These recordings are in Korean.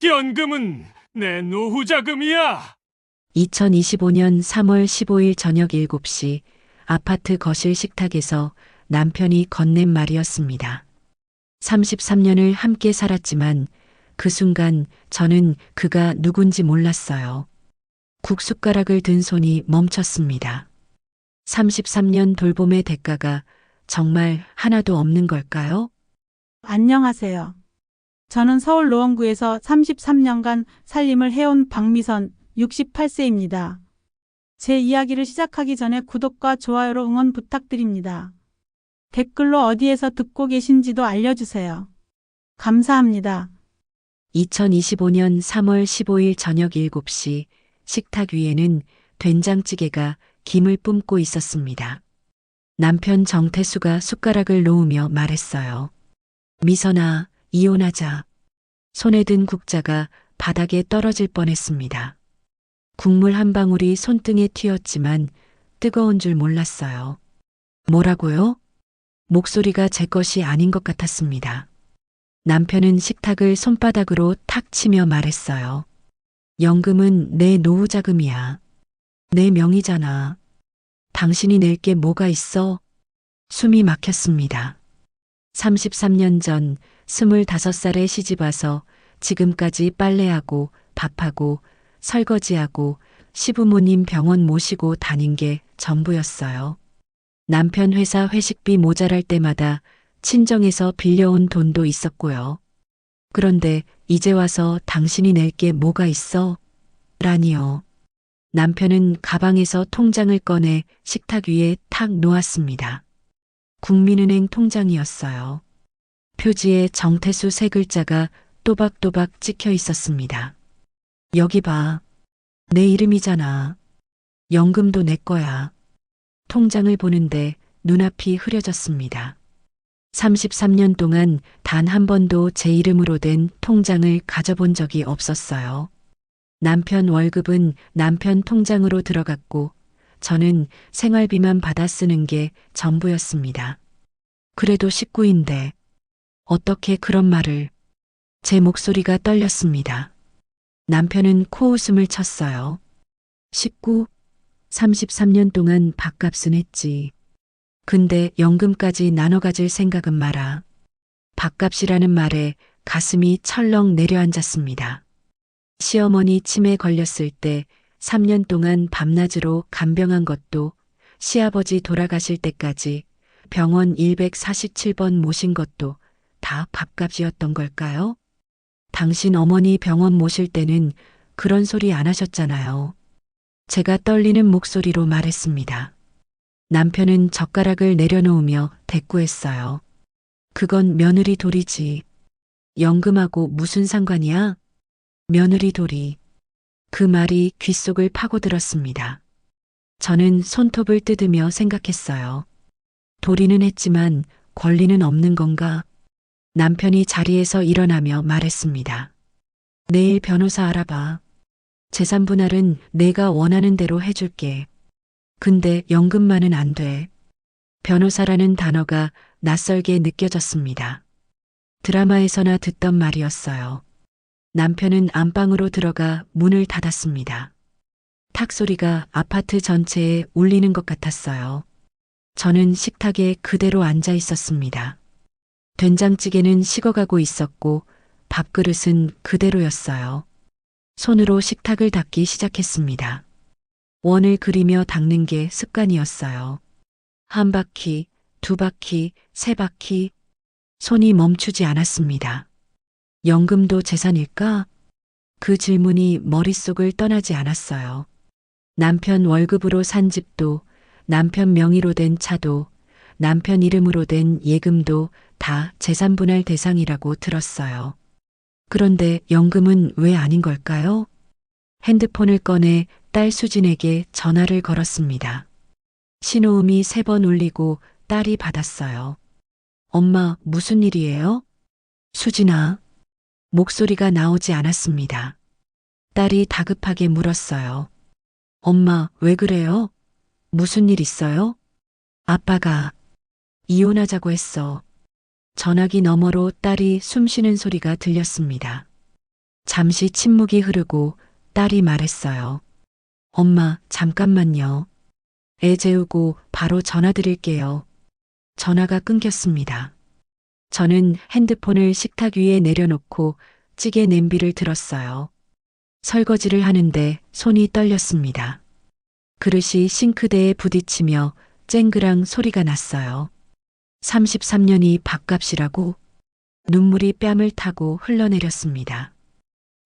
연금은 내 노후 자금이야. 2025년 3월 15일 저녁 7시 아파트 거실 식탁에서 남편이 건넨 말이었습니다. 33년을 함께 살았지만 그 순간 저는 그가 누군지 몰랐어요. 국숟가락을 든 손이 멈췄습니다. 33년 돌봄의 대가가 정말 하나도 없는 걸까요? 안녕하세요. 저는 서울 노원구에서 33년간 살림을 해온 박미선 68세입니다. 제 이야기를 시작하기 전에 구독과 좋아요로 응원 부탁드립니다. 댓글로 어디에서 듣고 계신지도 알려주세요. 감사합니다. 2025년 3월 15일 저녁 7시 식탁 위에는 된장찌개가 김을 뿜고 있었습니다. 남편 정태수가 숟가락을 놓으며 말했어요. 미선아, 이혼하자. 손에 든 국자가 바닥에 떨어질 뻔했습니다. 국물 한 방울이 손등에 튀었지만 뜨거운 줄 몰랐어요. 뭐라고요? 목소리가 제 것이 아닌 것 같았습니다. 남편은 식탁을 손바닥으로 탁 치며 말했어요. 연금은 내 노후 자금이야. 내 명의잖아. 당신이 낼 게 뭐가 있어? 숨이 막혔습니다. 33년 전 25살에 시집와서 지금까지 빨래하고 밥하고 설거지하고 시부모님 병원 모시고 다닌 게 전부였어요. 남편 회사 회식비 모자랄 때마다 친정에서 빌려온 돈도 있었고요. 그런데 이제 와서 당신이 낼 게 뭐가 있어? 라니요. 남편은 가방에서 통장을 꺼내 식탁 위에 탁 놓았습니다. 국민은행 통장이었어요. 표지에 정태수 세 글자가 또박또박 찍혀 있었습니다. 여기 봐. 내 이름이잖아. 연금도 내 거야. 통장을 보는데 눈앞이 흐려졌습니다. 33년 동안 단 한 번도 제 이름으로 된 통장을 가져본 적이 없었어요. 남편 월급은 남편 통장으로 들어갔고 저는 생활비만 받아 쓰는 게 전부였습니다. 그래도 식구인데 어떻게 그런 말을. 제 목소리가 떨렸습니다. 남편은 코웃음을 쳤어요. 식구? 33년 동안 밥값은 했지. 근데 연금까지 나눠 가질 생각은 마라. 밥값이라는 말에 가슴이 철렁 내려앉았습니다. 시어머니 치매 걸렸을 때 3년 동안 밤낮으로 간병한 것도 시아버지 돌아가실 때까지 병원 147번 모신 것도 다 밥값이었던 걸까요? 당신 어머니 병원 모실 때는 그런 소리 안 하셨잖아요. 제가 떨리는 목소리로 말했습니다. 남편은 젓가락을 내려놓으며 대꾸했어요. 그건 며느리 돌이지. 연금하고 무슨 상관이야? 며느리 돌이. 그 말이 귓속을 파고들었습니다. 저는 손톱을 뜯으며 생각했어요. 도리는 했지만 권리는 없는 건가? 남편이 자리에서 일어나며 말했습니다. 내일 변호사 알아봐. 재산 분할은 내가 원하는 대로 해줄게. 근데 연금만은 안 돼. 변호사라는 단어가 낯설게 느껴졌습니다. 드라마에서나 듣던 말이었어요. 남편은 안방으로 들어가 문을 닫았습니다. 탁 소리가 아파트 전체에 울리는 것 같았어요. 저는 식탁에 그대로 앉아 있었습니다. 된장찌개는 식어가고 있었고 밥그릇은 그대로였어요. 손으로 식탁을 닦기 시작했습니다. 원을 그리며 닦는 게 습관이었어요. 한 바퀴, 두 바퀴, 세 바퀴. 손이 멈추지 않았습니다. 연금도 재산일까? 그 질문이 머릿속을 떠나지 않았어요. 남편 월급으로 산 집도, 남편 명의로 된 차도, 남편 이름으로 된 예금도 다 재산분할 대상이라고 들었어요. 그런데 연금은 왜 아닌 걸까요? 핸드폰을 꺼내 딸 수진에게 전화를 걸었습니다. 신호음이 3번 울리고 딸이 받았어요. 엄마, 무슨 일이에요? 수진아. 목소리가 나오지 않았습니다. 딸이 다급하게 물었어요. 엄마, 왜 그래요? 무슨 일 있어요? 아빠가 이혼하자고 했어. 전화기 너머로 딸이 숨쉬는 소리가 들렸습니다. 잠시 침묵이 흐르고 딸이 말했어요. 엄마, 잠깐만요. 애 재우고 바로 전화 드릴게요. 전화가 끊겼습니다. 저는 핸드폰을 식탁 위에 내려놓고 찌개 냄비를 들었어요. 설거지를 하는데 손이 떨렸습니다. 그릇이 싱크대에 부딪히며 쨍그랑 소리가 났어요. 33년이 밥값이라고 눈물이 뺨을 타고 흘러내렸습니다.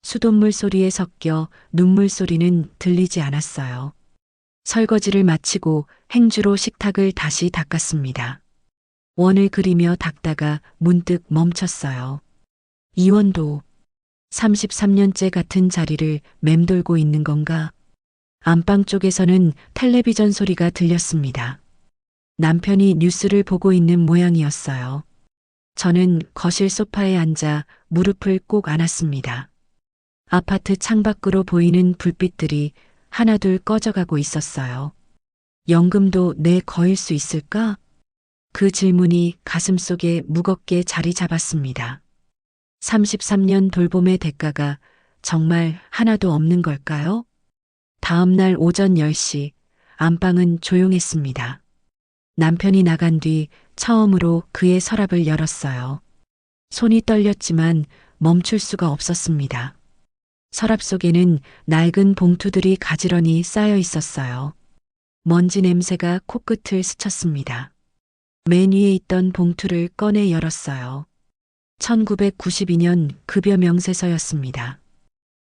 수돗물 소리에 섞여 눈물 소리는 들리지 않았어요. 설거지를 마치고 행주로 식탁을 다시 닦았습니다. 원을 그리며 닦다가 문득 멈췄어요. 이원도 33년째 같은 자리를 맴돌고 있는 건가? 안방 쪽에서는 텔레비전 소리가 들렸습니다. 남편이 뉴스를 보고 있는 모양이었어요. 저는 거실 소파에 앉아 무릎을 꼭 안았습니다. 아파트 창밖으로 보이는 불빛들이 하나둘 꺼져가고 있었어요. 연금도 내 거일 수 있을까? 그 질문이 가슴속에 무겁게 자리 잡았습니다. 33년 돌봄의 대가가 정말 하나도 없는 걸까요? 다음 날 오전 10시 안방은 조용했습니다. 남편이 나간 뒤 처음으로 그의 서랍을 열었어요. 손이 떨렸지만 멈출 수가 없었습니다. 서랍 속에는 낡은 봉투들이 가지런히 쌓여 있었어요. 먼지 냄새가 코끝을 스쳤습니다. 맨 위에 있던 봉투를 꺼내 열었어요. 1992년 급여 명세서였습니다.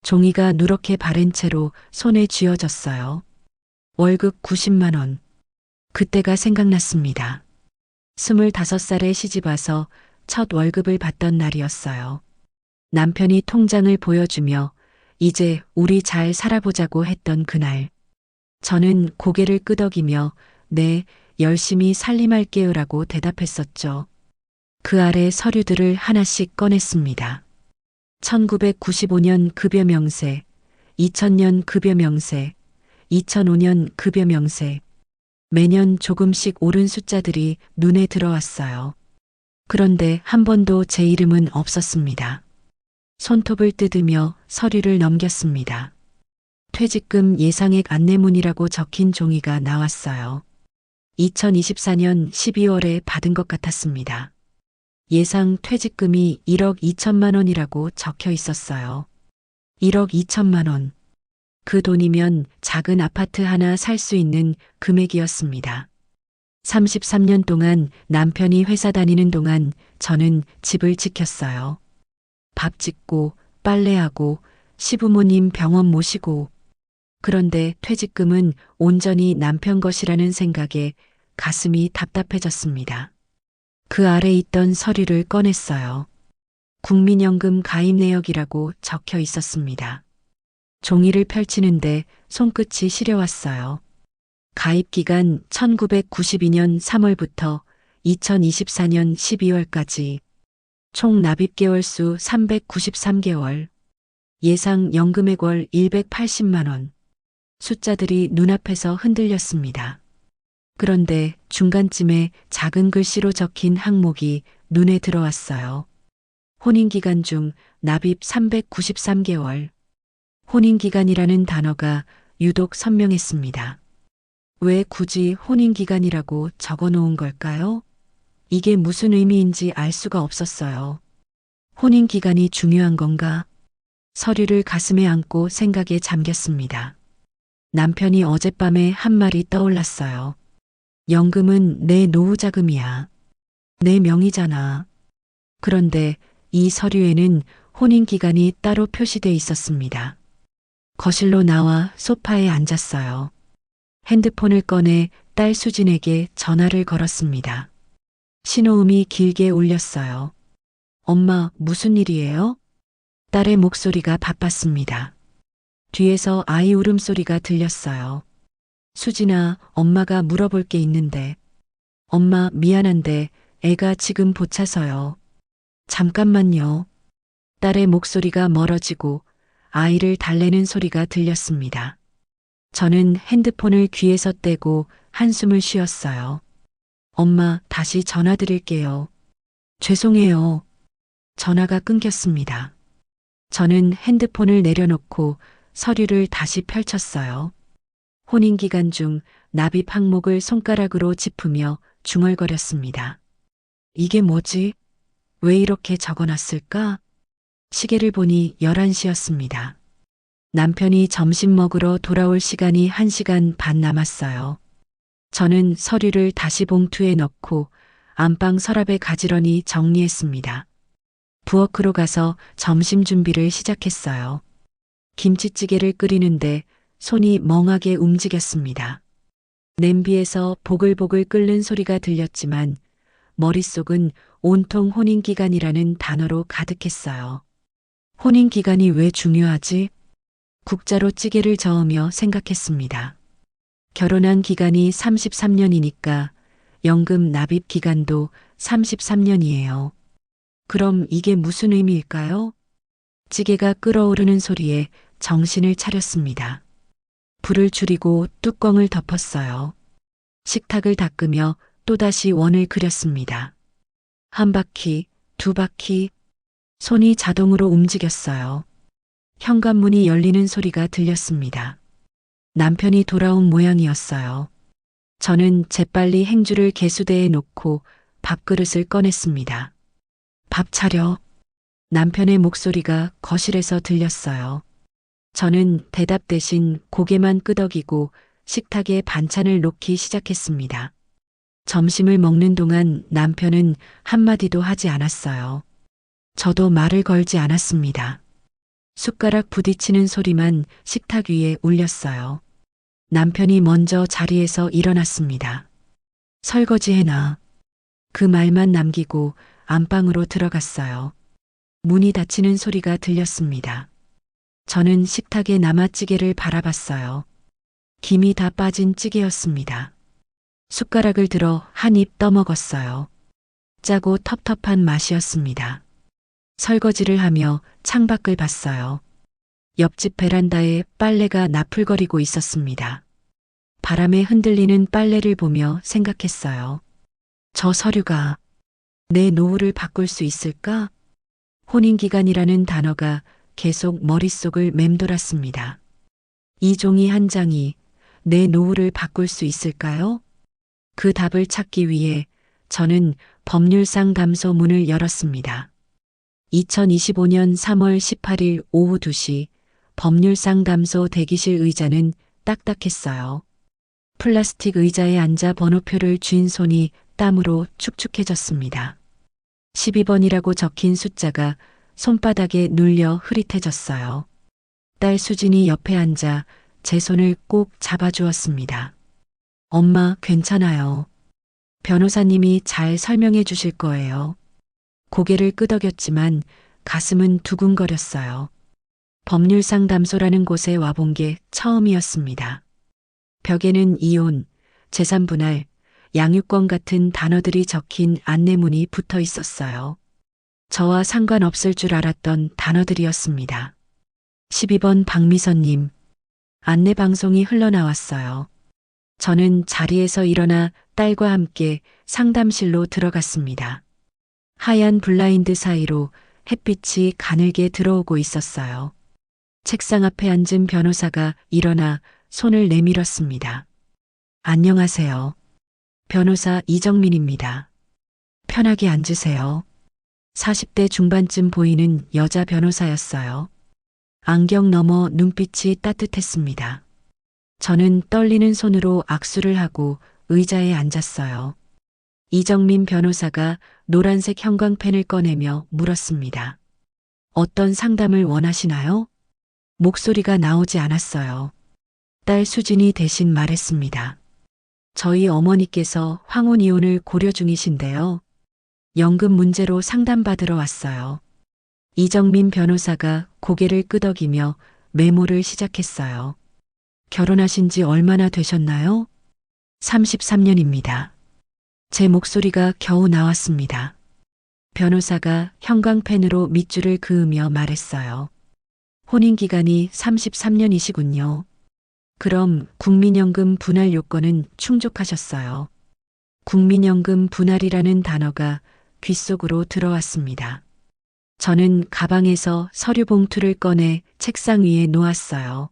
종이가 누렇게 바른 채로 손에 쥐어졌어요. 월급 90만 원. 그때가 생각났습니다. 25살에 시집와서 첫 월급을 받던 날이었어요. 남편이 통장을 보여주며 이제 우리 잘 살아보자고 했던 그날. 저는 고개를 끄덕이며 네, 열심히 살림할게요라고 대답했었죠. 그 아래 서류들을 하나씩 꺼냈습니다. 1995년 급여 명세, 2000년 급여 명세, 2005년 급여 명세. 매년 조금씩 오른 숫자들이 눈에 들어왔어요. 그런데 한 번도 제 이름은 없었습니다. 손톱을 뜯으며 서류를 넘겼습니다. 퇴직금 예상액 안내문이라고 적힌 종이가 나왔어요. 2024년 12월에 받은 것 같았습니다. 예상 퇴직금이 1억 2천만 원이라고 적혀 있었어요. 1억 2천만 원. 그 돈이면 작은 아파트 하나 살 수 있는 금액이었습니다. 33년 동안 남편이 회사 다니는 동안 저는 집을 지켰어요. 밥 짓고 빨래하고 시부모님 병원 모시고. 그런데 퇴직금은 온전히 남편 것이라는 생각에 가슴이 답답해졌습니다. 그 아래 있던 서류를 꺼냈어요. 국민연금 가입 내역이라고 적혀 있었습니다. 종이를 펼치는데 손끝이 시려왔어요. 가입 기간 1992년 3월부터 2024년 12월까지 총 납입 개월 수 393개월, 예상 연금액 월 180만 원. 숫자들이 눈앞에서 흔들렸습니다. 그런데 중간쯤에 작은 글씨로 적힌 항목이 눈에 들어왔어요. 혼인기간 중 납입 393개월. 혼인기간이라는 단어가 유독 선명했습니다. 왜 굳이 혼인기간이라고 적어 놓은 걸까요? 이게 무슨 의미인지 알 수가 없었어요. 혼인기간이 중요한 건가? 서류를 가슴에 안고 생각에 잠겼습니다. 남편이 어젯밤에 한 말이 떠올랐어요. 연금은 내 노후자금이야. 내 명의잖아. 그런데 이 서류에는 혼인기간이 따로 표시돼 있었습니다. 거실로 나와 소파에 앉았어요. 핸드폰을 꺼내 딸 수진에게 전화를 걸었습니다. 신호음이 길게 울렸어요. 엄마, 무슨 일이에요? 딸의 목소리가 바빴습니다. 뒤에서 아이 울음소리가 들렸어요. 수진아, 엄마가 물어볼 게 있는데. 엄마, 미안한데 애가 지금 보차서요. 잠깐만요. 딸의 목소리가 멀어지고 아이를 달래는 소리가 들렸습니다. 저는 핸드폰을 귀에서 떼고 한숨을 쉬었어요. 엄마, 다시 전화 드릴게요. 죄송해요. 전화가 끊겼습니다. 저는 핸드폰을 내려놓고 서류를 다시 펼쳤어요. 혼인기간 중 납입 항목을 손가락으로 짚으며 중얼거렸습니다. 이게 뭐지? 왜 이렇게 적어놨을까? 시계를 보니 11시였습니다. 남편이 점심 먹으러 돌아올 시간이 1시간 반 남았어요. 저는 서류를 다시 봉투에 넣고 안방 서랍에 가지런히 정리했습니다. 부엌으로 가서 점심 준비를 시작했어요. 김치찌개를 끓이는데 손이 멍하게 움직였습니다. 냄비에서 보글보글 끓는 소리가 들렸지만 머릿속은 온통 혼인기간이라는 단어로 가득했어요. 혼인기간이 왜 중요하지? 국자로 찌개를 저으며 생각했습니다. 결혼한 기간이 33년이니까 연금 납입 기간도 33년이에요. 그럼 이게 무슨 의미일까요? 찌개가 끓어오르는 소리에 정신을 차렸습니다. 불을 줄이고 뚜껑을 덮었어요. 식탁을 닦으며 또다시 원을 그렸습니다. 한 바퀴, 두 바퀴, 손이 자동으로 움직였어요. 현관문이 열리는 소리가 들렸습니다. 남편이 돌아온 모양이었어요. 저는 재빨리 행주를 개수대에 놓고 밥그릇을 꺼냈습니다. 밥 차려. 남편의 목소리가 거실에서 들렸어요. 저는 대답 대신 고개만 끄덕이고 식탁에 반찬을 놓기 시작했습니다. 점심을 먹는 동안 남편은 한마디도 하지 않았어요. 저도 말을 걸지 않았습니다. 숟가락 부딪히는 소리만 식탁 위에 울렸어요. 남편이 먼저 자리에서 일어났습니다. 설거지 해놔. 그 말만 남기고 안방으로 들어갔어요. 문이 닫히는 소리가 들렸습니다. 저는 식탁에 남아찌개를 바라봤어요. 김이 다 빠진 찌개였습니다. 숟가락을 들어 한 입 떠먹었어요. 짜고 텁텁한 맛이었습니다. 설거지를 하며 창밖을 봤어요. 옆집 베란다에 빨래가 나풀거리고 있었습니다. 바람에 흔들리는 빨래를 보며 생각했어요. 저 서류가 내 노후를 바꿀 수 있을까? 혼인기간이라는 단어가 계속 머릿속을 맴돌았습니다. 이 종이 한 장이 내 노후를 바꿀 수 있을까요? 그 답을 찾기 위해 저는 법률상담소 문을 열었습니다. 2025년 3월 18일 오후 2시 법률상담소 대기실 의자는 딱딱했어요. 플라스틱 의자에 앉아 번호표를 쥔 손이 땀으로 축축해졌습니다. 12번이라고 적힌 숫자가 손바닥에 눌려 흐릿해졌어요. 딸 수진이 옆에 앉아 제 손을 꼭 잡아주었습니다. 엄마, 괜찮아요. 변호사님이 잘 설명해 주실 거예요. 고개를 끄덕였지만 가슴은 두근거렸어요. 법률상담소라는 곳에 와본 게 처음이었습니다. 벽에는 이혼, 재산분할, 양육권 같은 단어들이 적힌 안내문이 붙어 있었어요. 저와 상관없을 줄 알았던 단어들이었습니다. 12번 박미선님, 안내방송이 흘러나왔어요. 저는 자리에서 일어나 딸과 함께 상담실로 들어갔습니다. 하얀 블라인드 사이로 햇빛이 가늘게 들어오고 있었어요. 책상 앞에 앉은 변호사가 일어나 손을 내밀었습니다. 안녕하세요. 변호사 이정민입니다. 편하게 앉으세요. 40대 중반쯤 보이는 여자 변호사였어요. 안경 너머 눈빛이 따뜻했습니다. 저는 떨리는 손으로 악수를 하고 의자에 앉았어요. 이정민 변호사가 노란색 형광펜을 꺼내며 물었습니다. 어떤 상담을 원하시나요? 목소리가 나오지 않았어요. 딸 수진이 대신 말했습니다. 저희 어머니께서 황혼 이혼을 고려 중이신데요. 연금 문제로 상담받으러 왔어요. 이정민 변호사가 고개를 끄덕이며 메모를 시작했어요. 결혼하신 지 얼마나 되셨나요? 33년입니다. 제 목소리가 겨우 나왔습니다. 변호사가 형광펜으로 밑줄을 그으며 말했어요. 혼인기간이 33년이시군요. 그럼 국민연금 분할 요건은 충족하셨어요. 국민연금 분할이라는 단어가 귓속으로 들어왔습니다. 저는 가방에서 서류 봉투를 꺼내 책상 위에 놓았어요.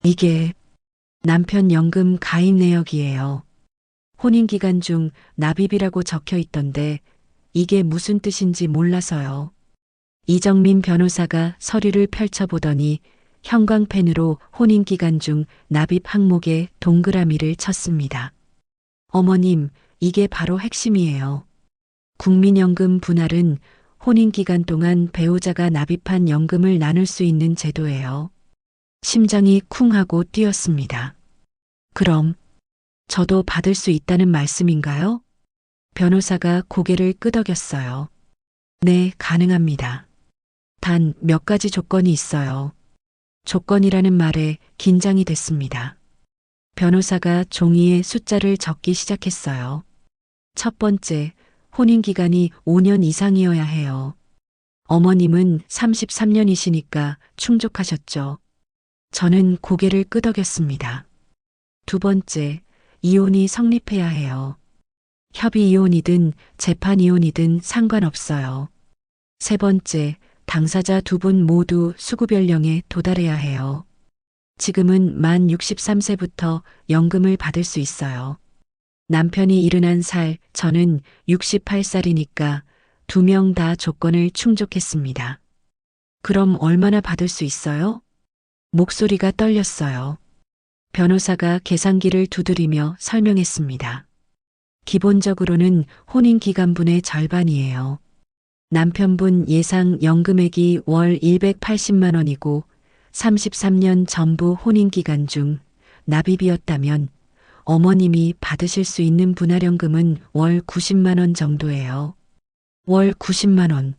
이게 남편 연금 가입 내역이에요. 혼인기간 중 납입이라고 적혀 있던데 이게 무슨 뜻인지 몰라서요. 이정민 변호사가 서류를 펼쳐보더니 형광펜으로 혼인기간 중 납입 항목에 동그라미를 쳤습니다. 어머님, 이게 바로 핵심이에요. 국민연금 분할은 혼인기간 동안 배우자가 납입한 연금을 나눌 수 있는 제도예요. 심장이 쿵 하고 뛰었습니다. 그럼 저도 받을 수 있다는 말씀인가요? 변호사가 고개를 끄덕였어요. 네, 가능합니다. 단 몇 가지 조건이 있어요. 조건이라는 말에 긴장이 됐습니다. 변호사가 종이에 숫자를 적기 시작했어요. 첫 번째, 혼인기간이 5년 이상이어야 해요. 어머님은 33년이시니까 충족하셨죠. 저는 고개를 끄덕였습니다. 두 번째, 이혼이 성립해야 해요. 협의 이혼이든 재판 이혼이든 상관없어요. 세 번째, 당사자 두 분 모두 수급연령에 도달해야 해요. 지금은 만 63세부터 연금을 받을 수 있어요. 남편이 71살, 저는 68살이니까 두 명 다 조건을 충족했습니다. 그럼 얼마나 받을 수 있어요? 목소리가 떨렸어요. 변호사가 계산기를 두드리며 설명했습니다. 기본적으로는 혼인기간분의 절반이에요. 남편분 예상 연금액이 월 180만 원이고 33년 전부 혼인기간 중 납입이었다면 어머님이 받으실 수 있는 분할연금은 월 90만 원 정도예요. 월 90만 원.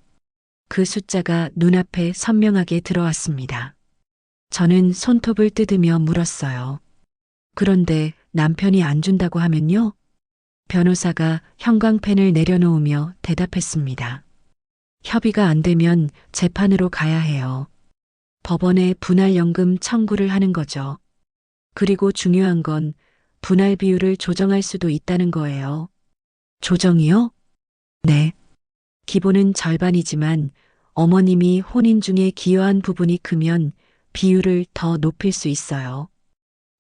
그 숫자가 눈앞에 선명하게 들어왔습니다. 저는 손톱을 뜯으며 물었어요. 그런데 남편이 안 준다고 하면요? 변호사가 형광펜을 내려놓으며 대답했습니다. 협의가 안 되면 재판으로 가야 해요. 법원에 분할연금 청구를 하는 거죠. 그리고 중요한 건 분할 비율을 조정할 수도 있다는 거예요. 조정이요? 네. 기본은 절반이지만 어머님이 혼인 중에 기여한 부분이 크면 비율을 더 높일 수 있어요.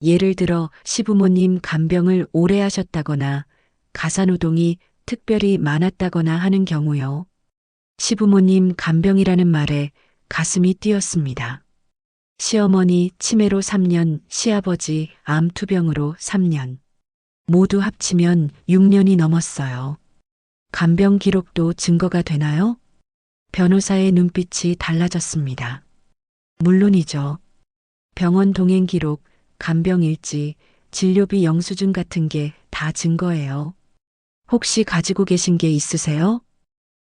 예를 들어 시부모님 간병을 오래 하셨다거나 가사노동이 특별히 많았다거나 하는 경우요. 시부모님 간병이라는 말에 가슴이 뛰었습니다. 시어머니 치매로 3년, 시아버지 암투병으로 3년. 모두 합치면 6년이 넘었어요. 간병 기록도 증거가 되나요? 변호사의 눈빛이 달라졌습니다. 물론이죠. 병원 동행 기록, 간병 일지, 진료비 영수증 같은 게 다 증거예요. 혹시 가지고 계신 게 있으세요?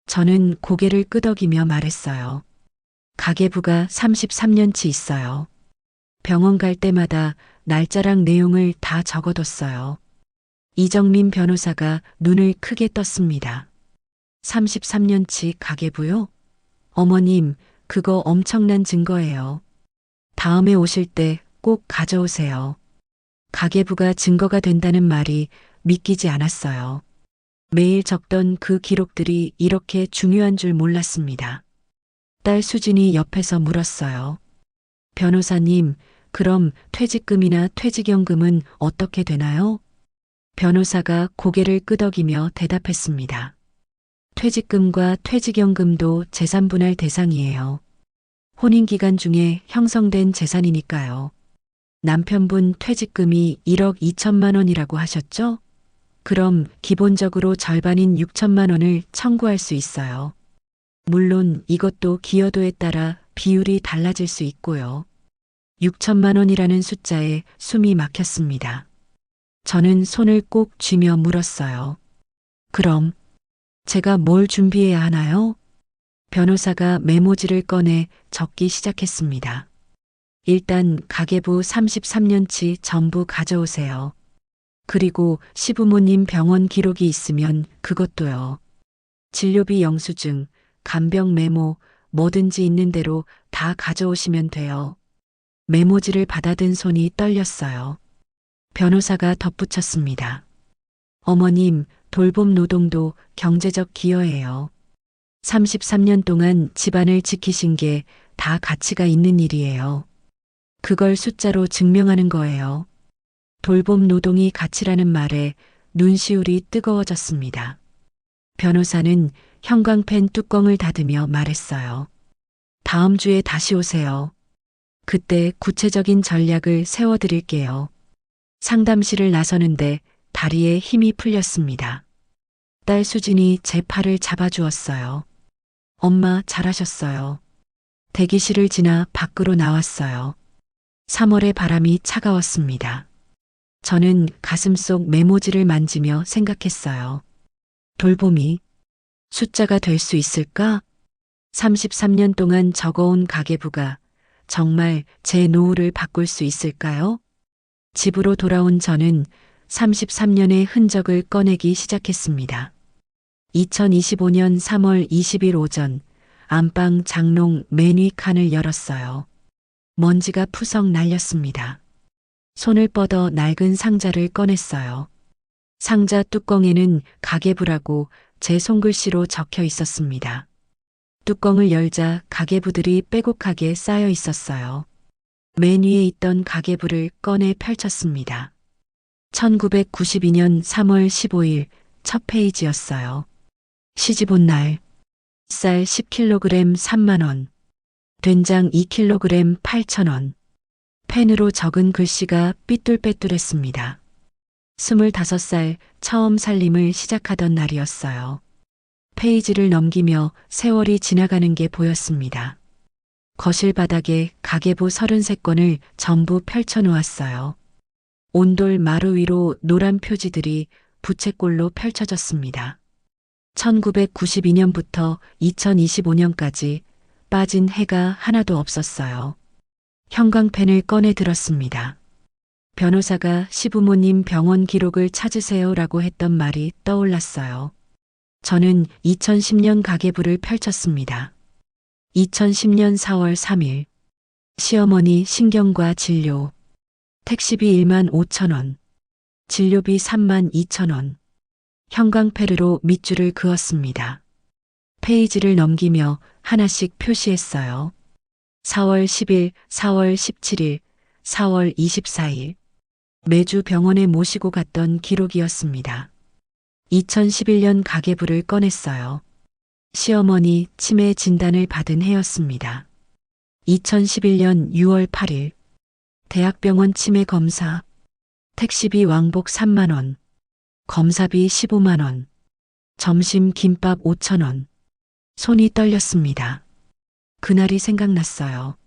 저는 고개를 끄덕이며 말했어요. 가계부가 33년치 있어요. 병원 갈 때마다 날짜랑 내용을 다 적어뒀어요. 이정민 변호사가 눈을 크게 떴습니다. 33년치 가계부요? 어머님, 그거 엄청난 증거예요. 다음에 오실 때 꼭 가져오세요. 가계부가 증거가 된다는 말이 믿기지 않았어요. 매일 적던 그 기록들이 이렇게 중요한 줄 몰랐습니다. 딸 수진이 옆에서 물었어요. 변호사님, 그럼 퇴직금이나 퇴직연금은 어떻게 되나요? 변호사가 고개를 끄덕이며 대답했습니다. 퇴직금과 퇴직연금도 재산분할 대상이에요. 혼인기간 중에 형성된 재산이니까요. 남편분 퇴직금이 1억 2천만 원이라고 하셨죠? 그럼 기본적으로 절반인 6천만 원을 청구할 수 있어요. 물론 이것도 기여도에 따라 비율이 달라질 수 있고요. 6천만 원이라는 숫자에 숨이 막혔습니다. 저는 손을 꼭 쥐며 물었어요. 그럼 제가 뭘 준비해야 하나요? 변호사가 메모지를 꺼내 적기 시작했습니다. 일단 가계부 33년치 전부 가져오세요. 그리고 시부모님 병원 기록이 있으면 그것도요. 진료비 영수증, 간병 메모, 뭐든지 있는 대로 다 가져오시면 돼요. 메모지를 받아든 손이 떨렸어요. 변호사가 덧붙였습니다. 어머님, 돌봄 노동도 경제적 기여예요. 33년 동안 집안을 지키신 게 다 가치가 있는 일이에요. 그걸 숫자로 증명하는 거예요. 돌봄 노동이 가치라는 말에 눈시울이 뜨거워졌습니다. 변호사는 형광펜 뚜껑을 닫으며 말했어요. 다음 주에 다시 오세요. 그때 구체적인 전략을 세워드릴게요. 상담실을 나서는데 다리에 힘이 풀렸습니다. 딸 수진이 제 팔을 잡아주었어요. 엄마 잘하셨어요. 대기실을 지나 밖으로 나왔어요. 3월의 바람이 차가웠습니다. 저는 가슴속 메모지를 만지며 생각했어요. 돌봄이 숫자가 될 수 있을까? 33년 동안 적어온 가계부가 정말 제 노후를 바꿀 수 있을까요? 집으로 돌아온 저는 33년의 흔적을 꺼내기 시작했습니다. 2025년 3월 20일 오전 안방 장롱 매뉴 칸을 열었어요. 먼지가 푸석 날렸습니다. 손을 뻗어 낡은 상자를 꺼냈어요. 상자 뚜껑에는 가계부라고 제 손글씨로 적혀 있었습니다. 뚜껑을 열자 가계부들이 빼곡하게 쌓여 있었어요. 맨 위에 있던 가계부를 꺼내 펼쳤습니다. 1992년 3월 15일 첫 페이지였어요. 시집 온 날, 쌀 10kg 3만원, 된장 2kg 8,000원. 펜으로 적은 글씨가 삐뚤빼뚤했습니다. 25살 처음 살림을 시작하던 날이었어요. 페이지를 넘기며 세월이 지나가는 게 보였습니다. 거실 바닥에 가계부 33건을 전부 펼쳐놓았어요. 온돌 마루 위로 노란 표지들이 부채꼴로 펼쳐졌습니다. 1992년부터 2025년까지 빠진 해가 하나도 없었어요. 형광펜을 꺼내 들었습니다. 변호사가 시부모님 병원 기록을 찾으세요라고 했던 말이 떠올랐어요. 저는 2010년 가계부를 펼쳤습니다. 2010년 4월 3일 시어머니 신경과 진료 택시비 1만 5천 원, 진료비 3만 2천 원. 형광펜으로 밑줄을 그었습니다. 페이지를 넘기며 하나씩 표시했어요. 4월 10일, 4월 17일, 4월 24일. 매주 병원에 모시고 갔던 기록이었습니다. 2011년 가계부를 꺼냈어요. 시어머니 치매 진단을 받은 해였습니다. 2011년 6월 8일 대학병원 치매 검사 택시비 왕복 3만 원, 검사비 15만 원, 점심 김밥 5천 원. 손이 떨렸습니다. 그날이 생각났어요.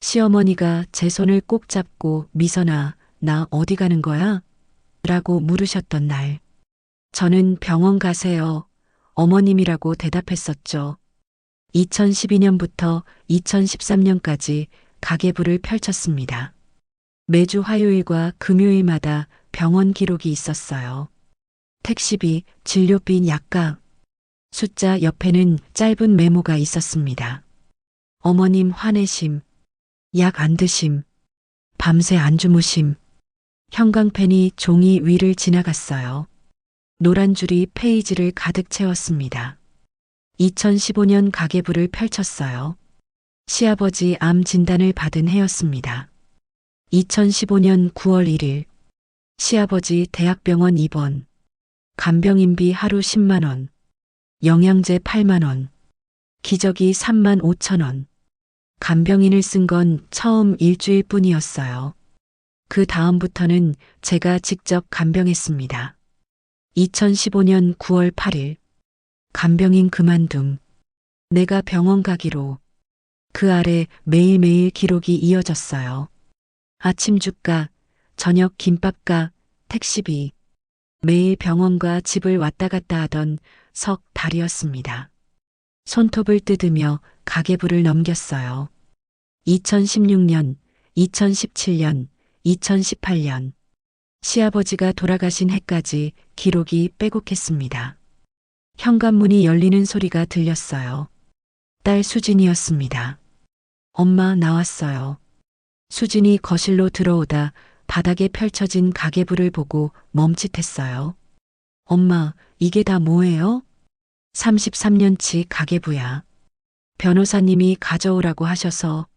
시어머니가 제 손을 꼭 잡고 미선아, 나 어디 가는 거야? 라고 물으셨던 날. 저는 병원 가세요. 어머님이라고 대답했었죠. 2012년부터 2013년까지 가계부를 펼쳤습니다. 매주 화요일과 금요일마다 병원 기록이 있었어요. 택시비, 진료비 약값. 숫자 옆에는 짧은 메모가 있었습니다. 어머님 화내심, 약 안 드심, 밤새 안 주무심. 형광펜이 종이 위를 지나갔어요. 노란 줄이 페이지를 가득 채웠습니다. 2015년 가계부를 펼쳤어요. 시아버지 암 진단을 받은 해였습니다. 2015년 9월 1일 시아버지 대학병원 입원, 간병인비 하루 10만 원, 영양제 8만 원, 기저귀 3만 5천 원. 간병인을 쓴 건 처음 일주일 뿐이었어요. 그 다음부터는 제가 직접 간병했습니다. 2015년 9월 8일 간병인 그만둠. 내가 병원 가기로. 그 아래 매일매일 기록이 이어졌어요. 아침 주가, 저녁 김밥가, 택시비. 매일 병원과 집을 왔다 갔다 하던 석 달이었습니다. 손톱을 뜯으며 가계부를 넘겼어요. 2016년, 2017년, 2018년. 시아버지가 돌아가신 해까지 기록이 빼곡했습니다. 현관문이 열리는 소리가 들렸어요. 딸 수진이었습니다. 엄마 나왔어요. 수진이 거실로 들어오다 바닥에 펼쳐진 가계부를 보고 멈칫했어요. 엄마, 이게 다 뭐예요? 33년치 가계부야. 변호사님이 가져오라고 하셔서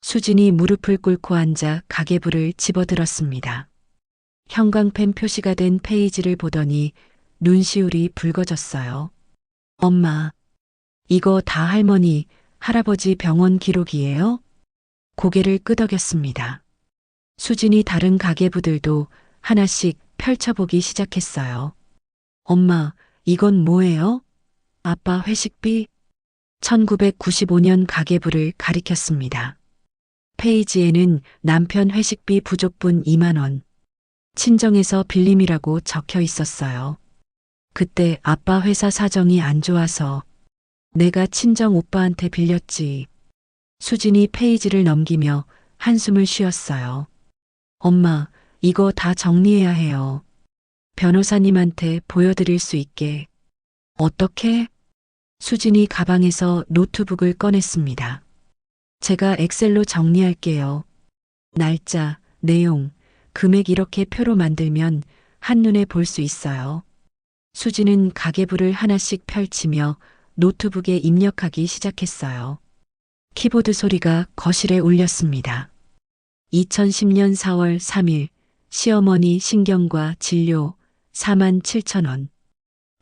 수진이 무릎을 꿇고 앉아 가계부를 집어들었습니다. 형광펜 표시가 된 페이지를 보더니 눈시울이 붉어졌어요. 엄마, 이거 다 할머니, 할아버지 병원 기록이에요? 고개를 끄덕였습니다. 수진이 다른 가계부들도 하나씩 펼쳐보기 시작했어요. 엄마, 이건 뭐예요? 아빠 회식비? 1995년 가계부를 가리켰습니다. 페이지에는 남편 회식비 부족분 2만 원. 친정에서 빌림이라고 적혀 있었어요. 그때 아빠 회사 사정이 안 좋아서 내가 친정 오빠한테 빌렸지. 수진이 페이지를 넘기며 한숨을 쉬었어요. 엄마, 이거 다 정리해야 해요. 변호사님한테 보여드릴 수 있게. 어떻게? 수진이 가방에서 노트북을 꺼냈습니다. 제가 엑셀로 정리할게요. 날짜, 내용, 금액 이렇게 표로 만들면 한눈에 볼 수 있어요. 수진은 가계부를 하나씩 펼치며 노트북에 입력하기 시작했어요. 키보드 소리가 거실에 울렸습니다. 2010년 4월 3일 시어머니 신경과 진료 47,000원.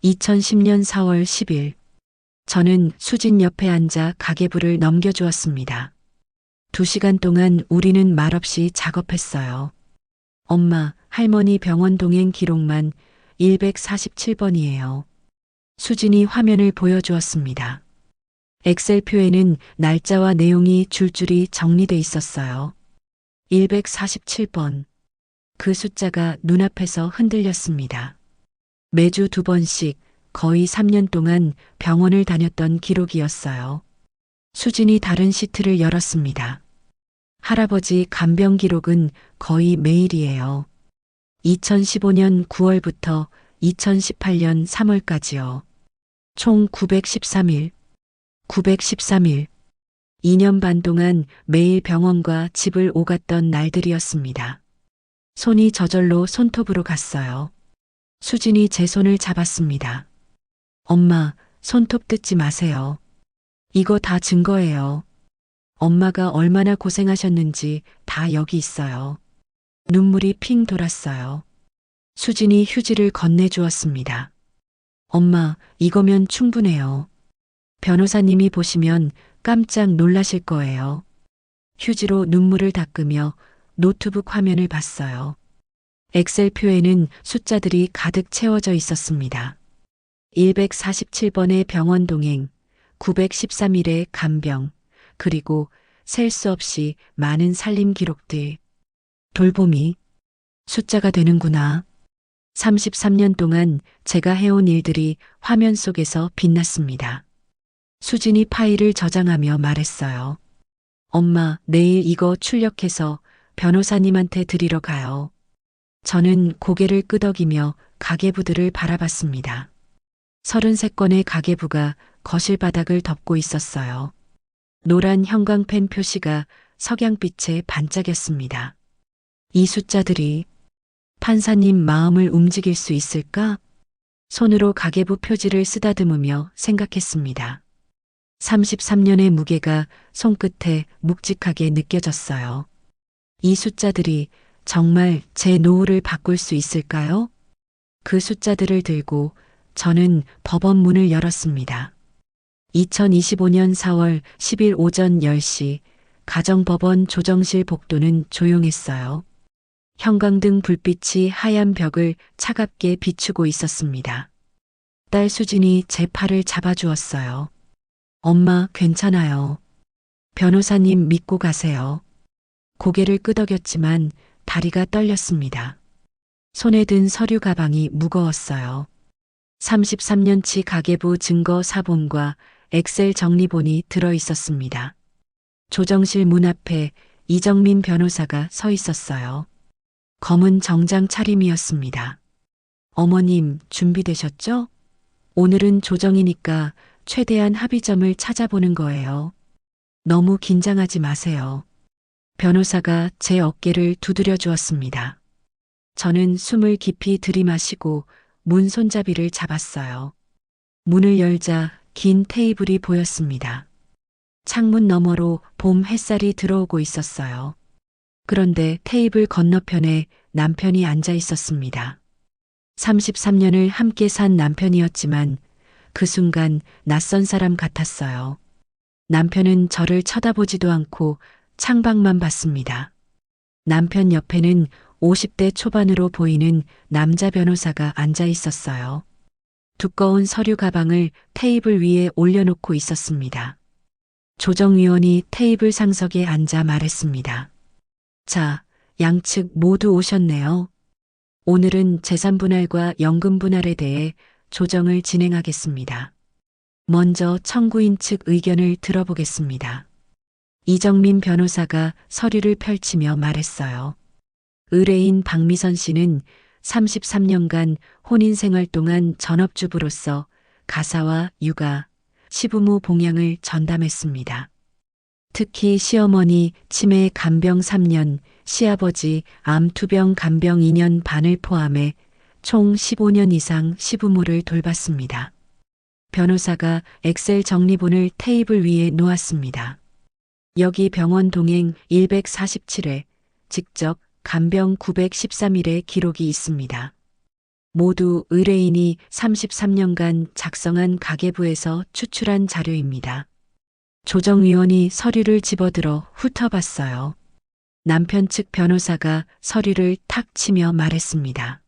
2010년 4월 10일 저는 수진 옆에 앉아 가계부를 넘겨주었습니다. 2시간 동안 우리는 말없이 작업했어요. 엄마, 할머니 병원 동행 기록만 147번이에요. 수진이 화면을 보여주었습니다. 엑셀표에는 날짜와 내용이 줄줄이 정리돼 있었어요. 147번. 그 숫자가 눈앞에서 흔들렸습니다. 매주 2번씩 거의 3년 동안 병원을 다녔던 기록이었어요. 수진이 다른 시트를 열었습니다. 할아버지 간병 기록은 거의 매일이에요. 2015년 9월부터 2018년 3월까지요. 총 913일. 913일. 2년 반 동안 매일 병원과 집을 오갔던 날들이었습니다. 손이 저절로 손톱으로 갔어요. 수진이 제 손을 잡았습니다. 엄마, 손톱 뜯지 마세요. 이거 다 증거예요. 엄마가 얼마나 고생하셨는지 다 여기 있어요. 눈물이 핑 돌았어요. 수진이 휴지를 건네주었습니다. 엄마, 이거면 충분해요. 변호사님이 보시면 깜짝 놀라실 거예요. 휴지로 눈물을 닦으며 노트북 화면을 봤어요. 엑셀표에는 숫자들이 가득 채워져 있었습니다. 147번의 병원 동행, 913일의 간병, 그리고 셀 수 없이 많은 살림 기록들. 돌봄이 숫자가 되는구나. 33년 동안 제가 해온 일들이 화면 속에서 빛났습니다. 수진이 파일을 저장하며 말했어요. 엄마, 내일 이거 출력해서 변호사님한테 드리러 가요. 저는 고개를 끄덕이며 가계부들을 바라봤습니다. 33건의 가계부가 거실 바닥을 덮고 있었어요. 노란 형광펜 표시가 석양빛에 반짝였습니다. 이 숫자들이 판사님 마음을 움직일 수 있을까? 손으로 가계부 표지를 쓰다듬으며 생각했습니다. 33년의 무게가 손끝에 묵직하게 느껴졌어요. 이 숫자들이 정말 제 노후를 바꿀 수 있을까요? 그 숫자들을 들고 저는 법원 문을 열었습니다. 2025년 4월 10일 오전 10시 가정법원 조정실 복도는 조용했어요. 형광등 불빛이 하얀 벽을 차갑게 비추고 있었습니다. 딸 수진이 제 팔을 잡아주었어요. 엄마, 괜찮아요. 변호사님 믿고 가세요. 고개를 끄덕였지만 다리가 떨렸습니다. 손에 든 서류 가방이 무거웠어요. 33년치 가계부 증거 사본과 엑셀 정리본이 들어 있었습니다. 조정실 문 앞에 이정민 변호사가 서 있었어요. 검은 정장 차림이었습니다. 어머님, 준비되셨죠? 오늘은 조정이니까 최대한 합의점을 찾아보는 거예요. 너무 긴장하지 마세요. 변호사가 제 어깨를 두드려 주었습니다. 저는 숨을 깊이 들이마시고 문 손잡이를 잡았어요. 문을 열자 긴 테이블이 보였습니다. 창문 너머로 봄 햇살이 들어오고 있었어요. 그런데 테이블 건너편에 남편이 앉아 있었습니다. 33년을 함께 산 남편이었지만 그 순간 낯선 사람 같았어요. 남편은 저를 쳐다보지도 않고 창밖만 봤습니다. 남편 옆에는 50대 초반으로 보이는 남자 변호사가 앉아 있었어요. 두꺼운 서류 가방을 테이블 위에 올려놓고 있었습니다. 조정위원이 테이블 상석에 앉아 말했습니다. 자, 양측 모두 오셨네요. 오늘은 재산분할과 연금분할에 대해 조정을 진행하겠습니다. 먼저 청구인 측 의견을 들어보겠습니다. 이정민 변호사가 서류를 펼치며 말했어요. 의뢰인 박미선 씨는 33년간 혼인 생활 동안 전업주부로서 가사와 육아, 시부모 봉양을 전담했습니다. 특히 시어머니 치매 간병 3년, 시아버지 암 투병 간병 2년 반을 포함해 총 15년 이상 시부모를 돌봤습니다. 변호사가 엑셀 정리본을 테이블 위에 놓았습니다. 여기 병원 동행 147회, 직접 간병 913일의 기록이 있습니다. 모두 의뢰인이 33년간 작성한 가계부에서 추출한 자료입니다. 조정위원이 서류를 집어들어 훑어봤어요. 남편 측 변호사가 서류를 탁 치며 말했습니다.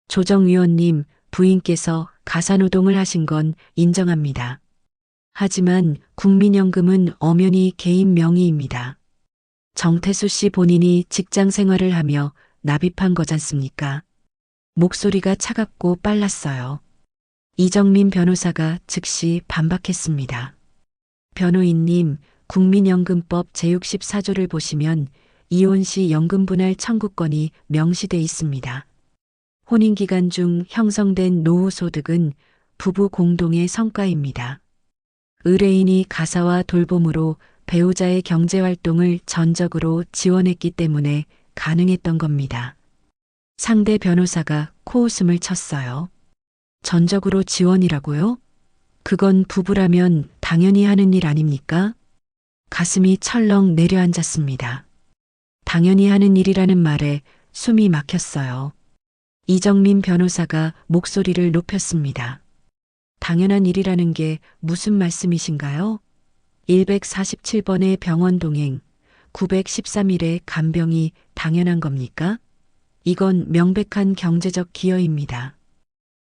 조정위원님, 부인께서 가사노동을 하신 건 인정합니다. 하지만 국민연금은 엄연히 개인 명의입니다. 정태수 씨 본인이 직장 생활을 하며 납입한 거잖습니까? 목소리가 차갑고 빨랐어요. 이정민 변호사가 즉시 반박했습니다. 변호인님, 국민연금법 제64조를 보시면 이혼 시 연금분할 청구권이 명시돼 있습니다. 혼인기간 중 형성된 노후소득은 부부 공동의 성과입니다. 의뢰인이 가사와 돌봄으로 배우자의 경제활동을 전적으로 지원했기 때문에 가능했던 겁니다. 상대 변호사가 코웃음을 쳤어요. 전적으로 지원이라고요? 그건 부부라면 당연히 하는 일 아닙니까? 가슴이 철렁 내려앉았습니다. 당연히 하는 일이라는 말에 숨이 막혔어요. 이정민 변호사가 목소리를 높였습니다. 당연한 일이라는 게 무슨 말씀이신가요? 147번의 병원 동행, 913일의 간병이 당연한 겁니까? 이건 명백한 경제적 기여입니다.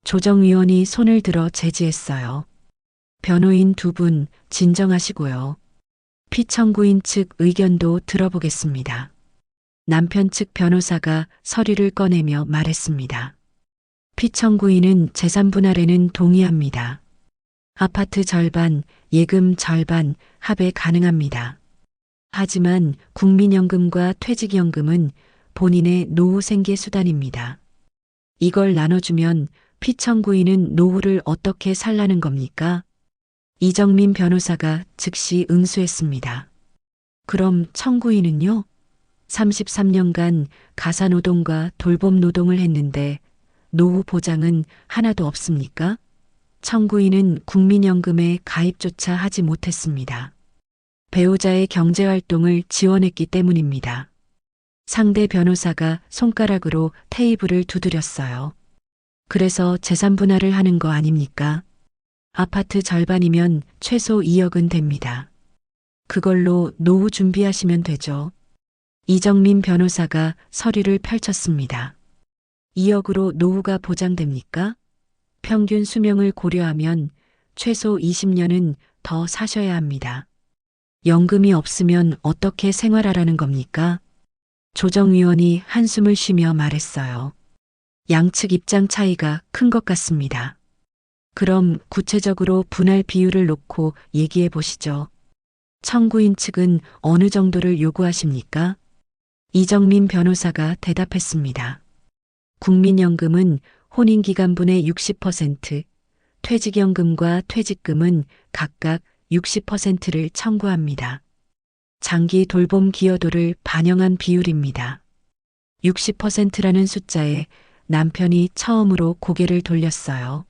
조정위원이 손을 들어 제지했어요. 변호인 두 분 진정하시고요. 피청구인 측 의견도 들어보겠습니다. 남편 측 변호사가 서류를 꺼내며 말했습니다. 피청구인은 재산분할에는 동의합니다. 아파트 절반, 예금 절반 합의 가능합니다. 하지만 국민연금과 퇴직연금은 본인의 노후 생계 수단입니다. 이걸 나눠주면 피청구인은 노후를 어떻게 살라는 겁니까? 이정민 변호사가 즉시 응수했습니다. 그럼 청구인은요? 33년간 가사노동과 돌봄노동을 했는데 노후 보장은 하나도 없습니까? 청구인은 국민연금에 가입조차 하지 못했습니다. 배우자의 경제활동을 지원했기 때문입니다. 상대 변호사가 손가락으로 테이블을 두드렸어요. 그래서 재산분할을 하는 거 아닙니까? 아파트 절반이면 최소 2억은 됩니다. 그걸로 노후 준비하시면 되죠. 이정민 변호사가 서류를 펼쳤습니다. 2억으로 노후가 보장됩니까? 평균 수명을 고려하면 최소 20년은 더 사셔야 합니다. 연금이 없으면 어떻게 생활하라는 겁니까? 조정위원이 한숨을 쉬며 말했어요. 양측 입장 차이가 큰 것 같습니다. 그럼 구체적으로 분할 비율을 놓고 얘기해 보시죠. 청구인 측은 어느 정도를 요구하십니까? 이정민 변호사가 대답했습니다. 국민연금은 혼인기간분의 60%, 퇴직연금과 퇴직금은 각각 60%를 청구합니다. 장기 돌봄 기여도를 반영한 비율입니다. 60%라는 숫자에 남편이 처음으로 고개를 돌렸어요.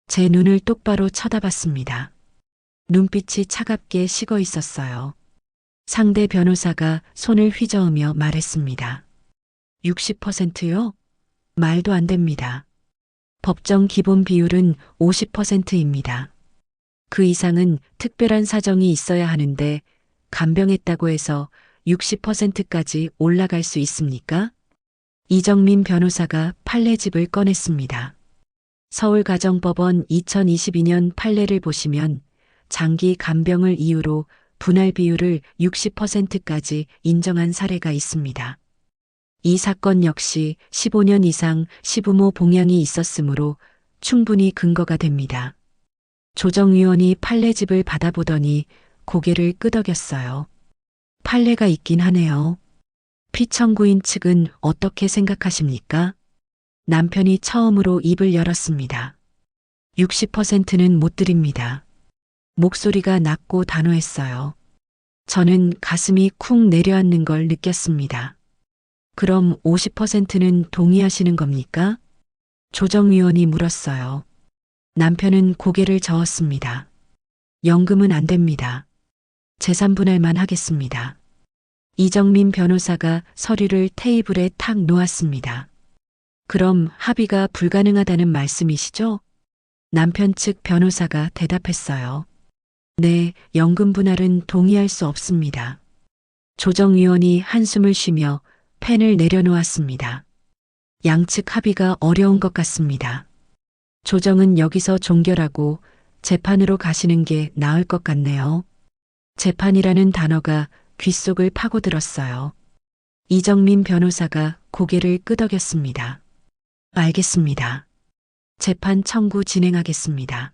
제 눈을 똑바로 쳐다봤습니다. 눈빛이 차갑게 식어 있었어요. 상대 변호사가 손을 휘저으며 말했습니다. 60%요? 말도 안 됩니다. 법정 기본 비율은 50%입니다. 그 이상은 특별한 사정이 있어야 하는데 간병했다고 해서 60%까지 올라갈 수 있습니까? 이정민 변호사가 판례집을 꺼냈습니다. 서울가정법원 2022년 판례를 보시면 장기 간병을 이유로 분할 비율을 60%까지 인정한 사례가 있습니다. 이 사건 역시 15년 이상 시부모 봉양이 있었으므로 충분히 근거가 됩니다. 조정위원이 판례집을 받아보더니 고개를 끄덕였어요. 판례가 있긴 하네요. 피청구인 측은 어떻게 생각하십니까? 남편이 처음으로 입을 열었습니다. 60%는 못 드립니다. 목소리가 낮고 단호했어요. 저는 가슴이 쿵 내려앉는 걸 느꼈습니다. 그럼 50%는 동의하시는 겁니까? 조정위원이 물었어요. 남편은 고개를 저었습니다. 연금은 안 됩니다. 재산 분할만 하겠습니다. 이정민 변호사가 서류를 테이블에 탁 놓았습니다. 그럼 합의가 불가능하다는 말씀이시죠? 남편 측 변호사가 대답했어요. 네, 연금 분할은 동의할 수 없습니다. 조정위원이 한숨을 쉬며 펜을 내려놓았습니다. 양측 합의가 어려운 것 같습니다. 조정은 여기서 종결하고 재판으로 가시는 게 나을 것 같네요. 재판이라는 단어가 귓속을 파고들었어요. 이정민 변호사가 고개를 끄덕였습니다. 알겠습니다. 재판 청구 진행하겠습니다.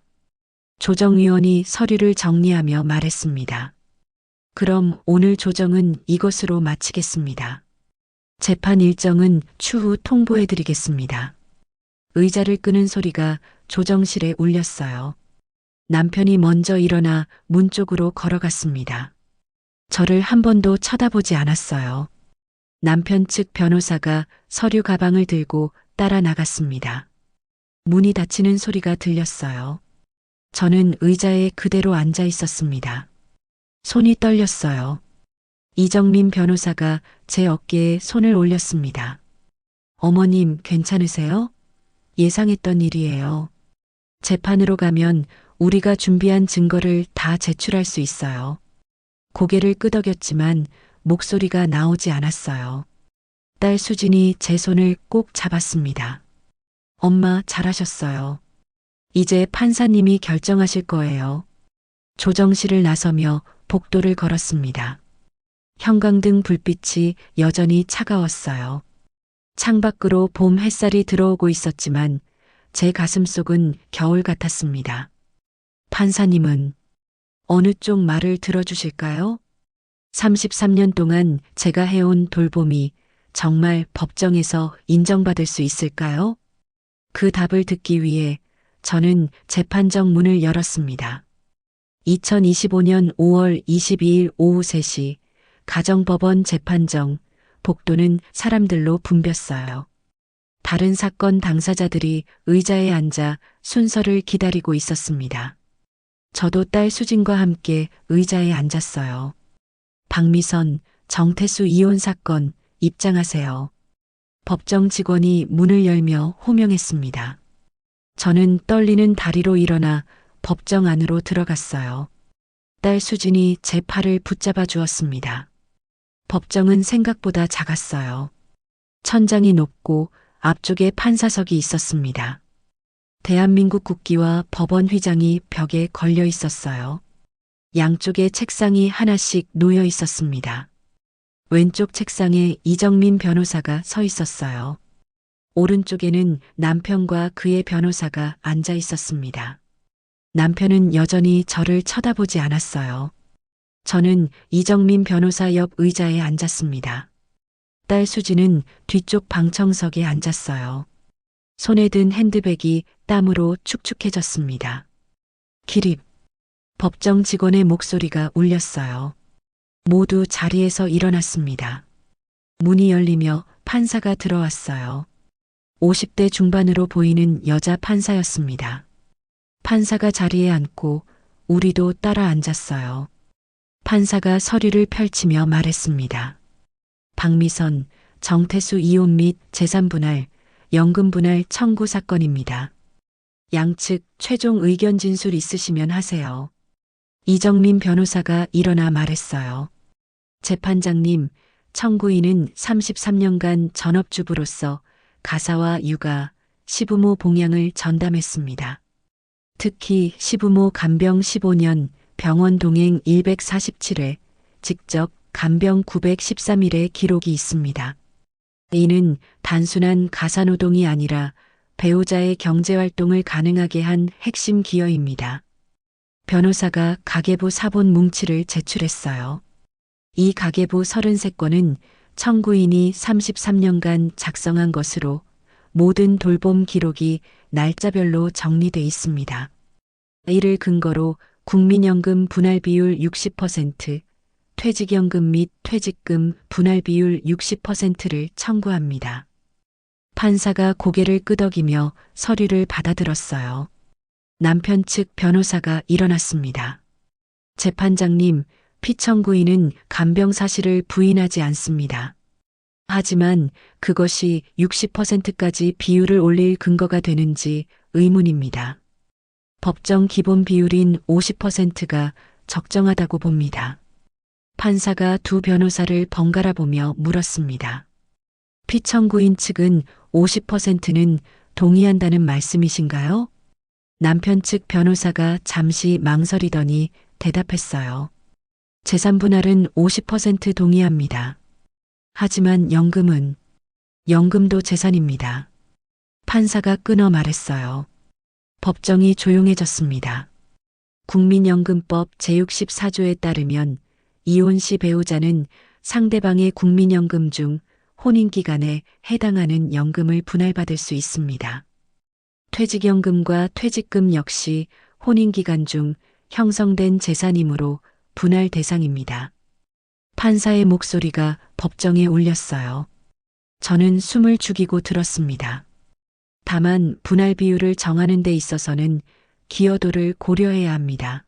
조정위원이 서류를 정리하며 말했습니다. 그럼 오늘 조정은 이것으로 마치겠습니다. 재판 일정은 추후 통보해드리겠습니다. 의자를 끄는 소리가 조정실에 울렸어요. 남편이 먼저 일어나 문 쪽으로 걸어갔습니다. 저를 한 번도 쳐다보지 않았어요. 남편 측 변호사가 서류 가방을 들고 따라 나갔습니다. 문이 닫히는 소리가 들렸어요. 저는 의자에 그대로 앉아 있었습니다. 손이 떨렸어요. 이정민 변호사가 제 어깨에 손을 올렸습니다. 어머님, 괜찮으세요? 예상했던 일이에요. 재판으로 가면 우리가 준비한 증거를 다 제출할 수 있어요. 고개를 끄덕였지만 목소리가 나오지 않았어요. 딸 수진이 제 손을 꼭 잡았습니다. 엄마, 잘하셨어요. 이제 판사님이 결정하실 거예요. 조정실을 나서며 복도를 걸었습니다. 형광등 불빛이 여전히 차가웠어요. 창밖으로 봄 햇살이 들어오고 있었지만 제 가슴속은 겨울 같았습니다. 판사님은 어느 쪽 말을 들어주실까요? 33년 동안 제가 해온 돌봄이 정말 법정에서 인정받을 수 있을까요? 그 답을 듣기 위해 저는 재판정 문을 열었습니다. 2025년 5월 22일 오후 3시 가정법원 재판정, 복도는 사람들로 붐볐어요. 다른 사건 당사자들이 의자에 앉아 순서를 기다리고 있었습니다. 저도 딸 수진과 함께 의자에 앉았어요. 박미선, 정태수 이혼 사건 입장하세요. 법정 직원이 문을 열며 호명했습니다. 저는 떨리는 다리로 일어나 법정 안으로 들어갔어요. 딸 수진이 제 팔을 붙잡아 주었습니다. 법정은 생각보다 작았어요. 천장이 높고 앞쪽에 판사석이 있었습니다. 대한민국 국기와 법원 휘장이 벽에 걸려 있었어요. 양쪽에 책상이 하나씩 놓여 있었습니다. 왼쪽 책상에 이정민 변호사가 서 있었어요. 오른쪽에는 남편과 그의 변호사가 앉아 있었습니다. 남편은 여전히 저를 쳐다보지 않았어요. 저는 이정민 변호사 옆 의자에 앉았습니다. 딸 수지는 뒤쪽 방청석에 앉았어요. 손에 든 핸드백이 땀으로 축축해졌습니다. 기립. 법정 직원의 목소리가 울렸어요. 모두 자리에서 일어났습니다. 문이 열리며 판사가 들어왔어요. 50대 중반으로 보이는 여자 판사였습니다. 판사가 자리에 앉고 우리도 따라 앉았어요. 판사가 서류를 펼치며 말했습니다. 박미선, 정태수 이혼 및 재산 분할, 연금 분할 청구 사건입니다. 양측 최종 의견 진술 있으시면 하세요. 이정민 변호사가 일어나 말했어요. 재판장님, 청구인은 33년간 전업주부로서 가사와 육아, 시부모 봉양을 전담했습니다. 특히 시부모 간병 15년, 병원 동행 147회, 직접 간병 913일의 기록이 있습니다. 이는 단순한 가사노동이 아니라 배우자의 경제활동을 가능하게 한 핵심 기여입니다. 변호사가 가계부 사본 뭉치를 제출했어요. 이 가계부 33건은 청구인이 33년간 작성한 것으로 모든 돌봄 기록이 날짜별로 정리돼 있습니다. 이를 근거로 국민연금 분할 비율 60%, 퇴직연금 및 퇴직금 분할 비율 60%를 청구합니다. 판사가 고개를 끄덕이며 서류를 받아들었어요. 남편 측 변호사가 일어났습니다. 재판장님, 피청구인은 간병 사실을 부인하지 않습니다. 하지만 그것이 60%까지 비율을 올릴 근거가 되는지 의문입니다. 법정 기본 비율인 50%가 적정하다고 봅니다. 판사가 두 변호사를 번갈아 보며 물었습니다. 피청구인 측은 50%는 동의한다는 말씀이신가요? 남편 측 변호사가 잠시 망설이더니 대답했어요. 재산 분할은 50% 동의합니다. 하지만 연금도 재산입니다. 판사가 끊어 말했어요. 법정이 조용해졌습니다. 국민연금법 제64조에 따르면 이혼 시 배우자는 상대방의 국민연금 중 혼인기간에 해당하는 연금을 분할받을 수 있습니다. 퇴직연금과 퇴직금 역시 혼인기간 중 형성된 재산이므로 분할 대상입니다. 판사의 목소리가 법정에 울렸어요. 저는 숨을 죽이고 들었습니다. 다만 분할 비율을 정하는 데 있어서는 기여도를 고려해야 합니다.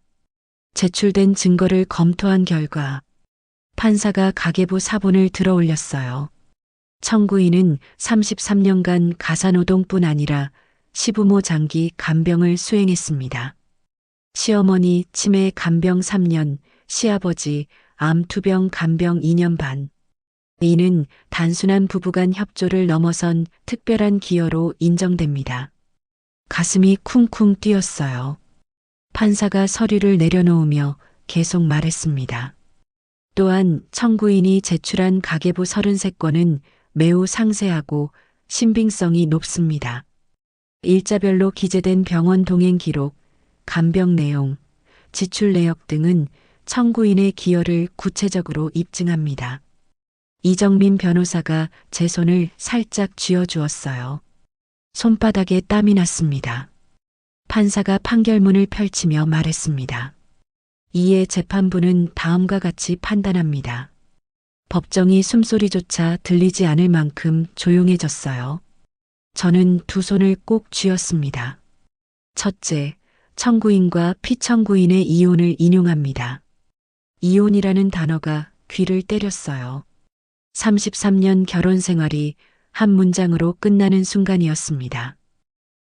제출된 증거를 검토한 결과 판사가 가계부 사본을 들어 올렸어요. 청구인은 33년간 가사노동뿐 아니라 시부모 장기 간병을 수행했습니다. 시어머니 치매 간병 3년, 시아버지 암 투병 간병 2년 반. 이는 단순한 부부간 협조를 넘어선 특별한 기여로 인정됩니다. 가슴이 쿵쿵 뛰었어요. 판사가 서류를 내려놓으며 계속 말했습니다. 또한 청구인이 제출한 가계부 33건은 매우 상세하고 신빙성이 높습니다. 일자별로 기재된 병원 동행 기록, 간병 내용, 지출 내역 등은 청구인의 기여를 구체적으로 입증합니다. 이정민 변호사가 제 손을 살짝 쥐어주었어요. 손바닥에 땀이 났습니다. 판사가 판결문을 펼치며 말했습니다. 이에 재판부는 다음과 같이 판단합니다. 법정이 숨소리조차 들리지 않을 만큼 조용해졌어요. 저는 두 손을 꼭 쥐었습니다. 첫째, 청구인과 피청구인의 이혼을 인용합니다. 이혼이라는 단어가 귀를 때렸어요. 33년 결혼 생활이 한 문장으로 끝나는 순간이었습니다.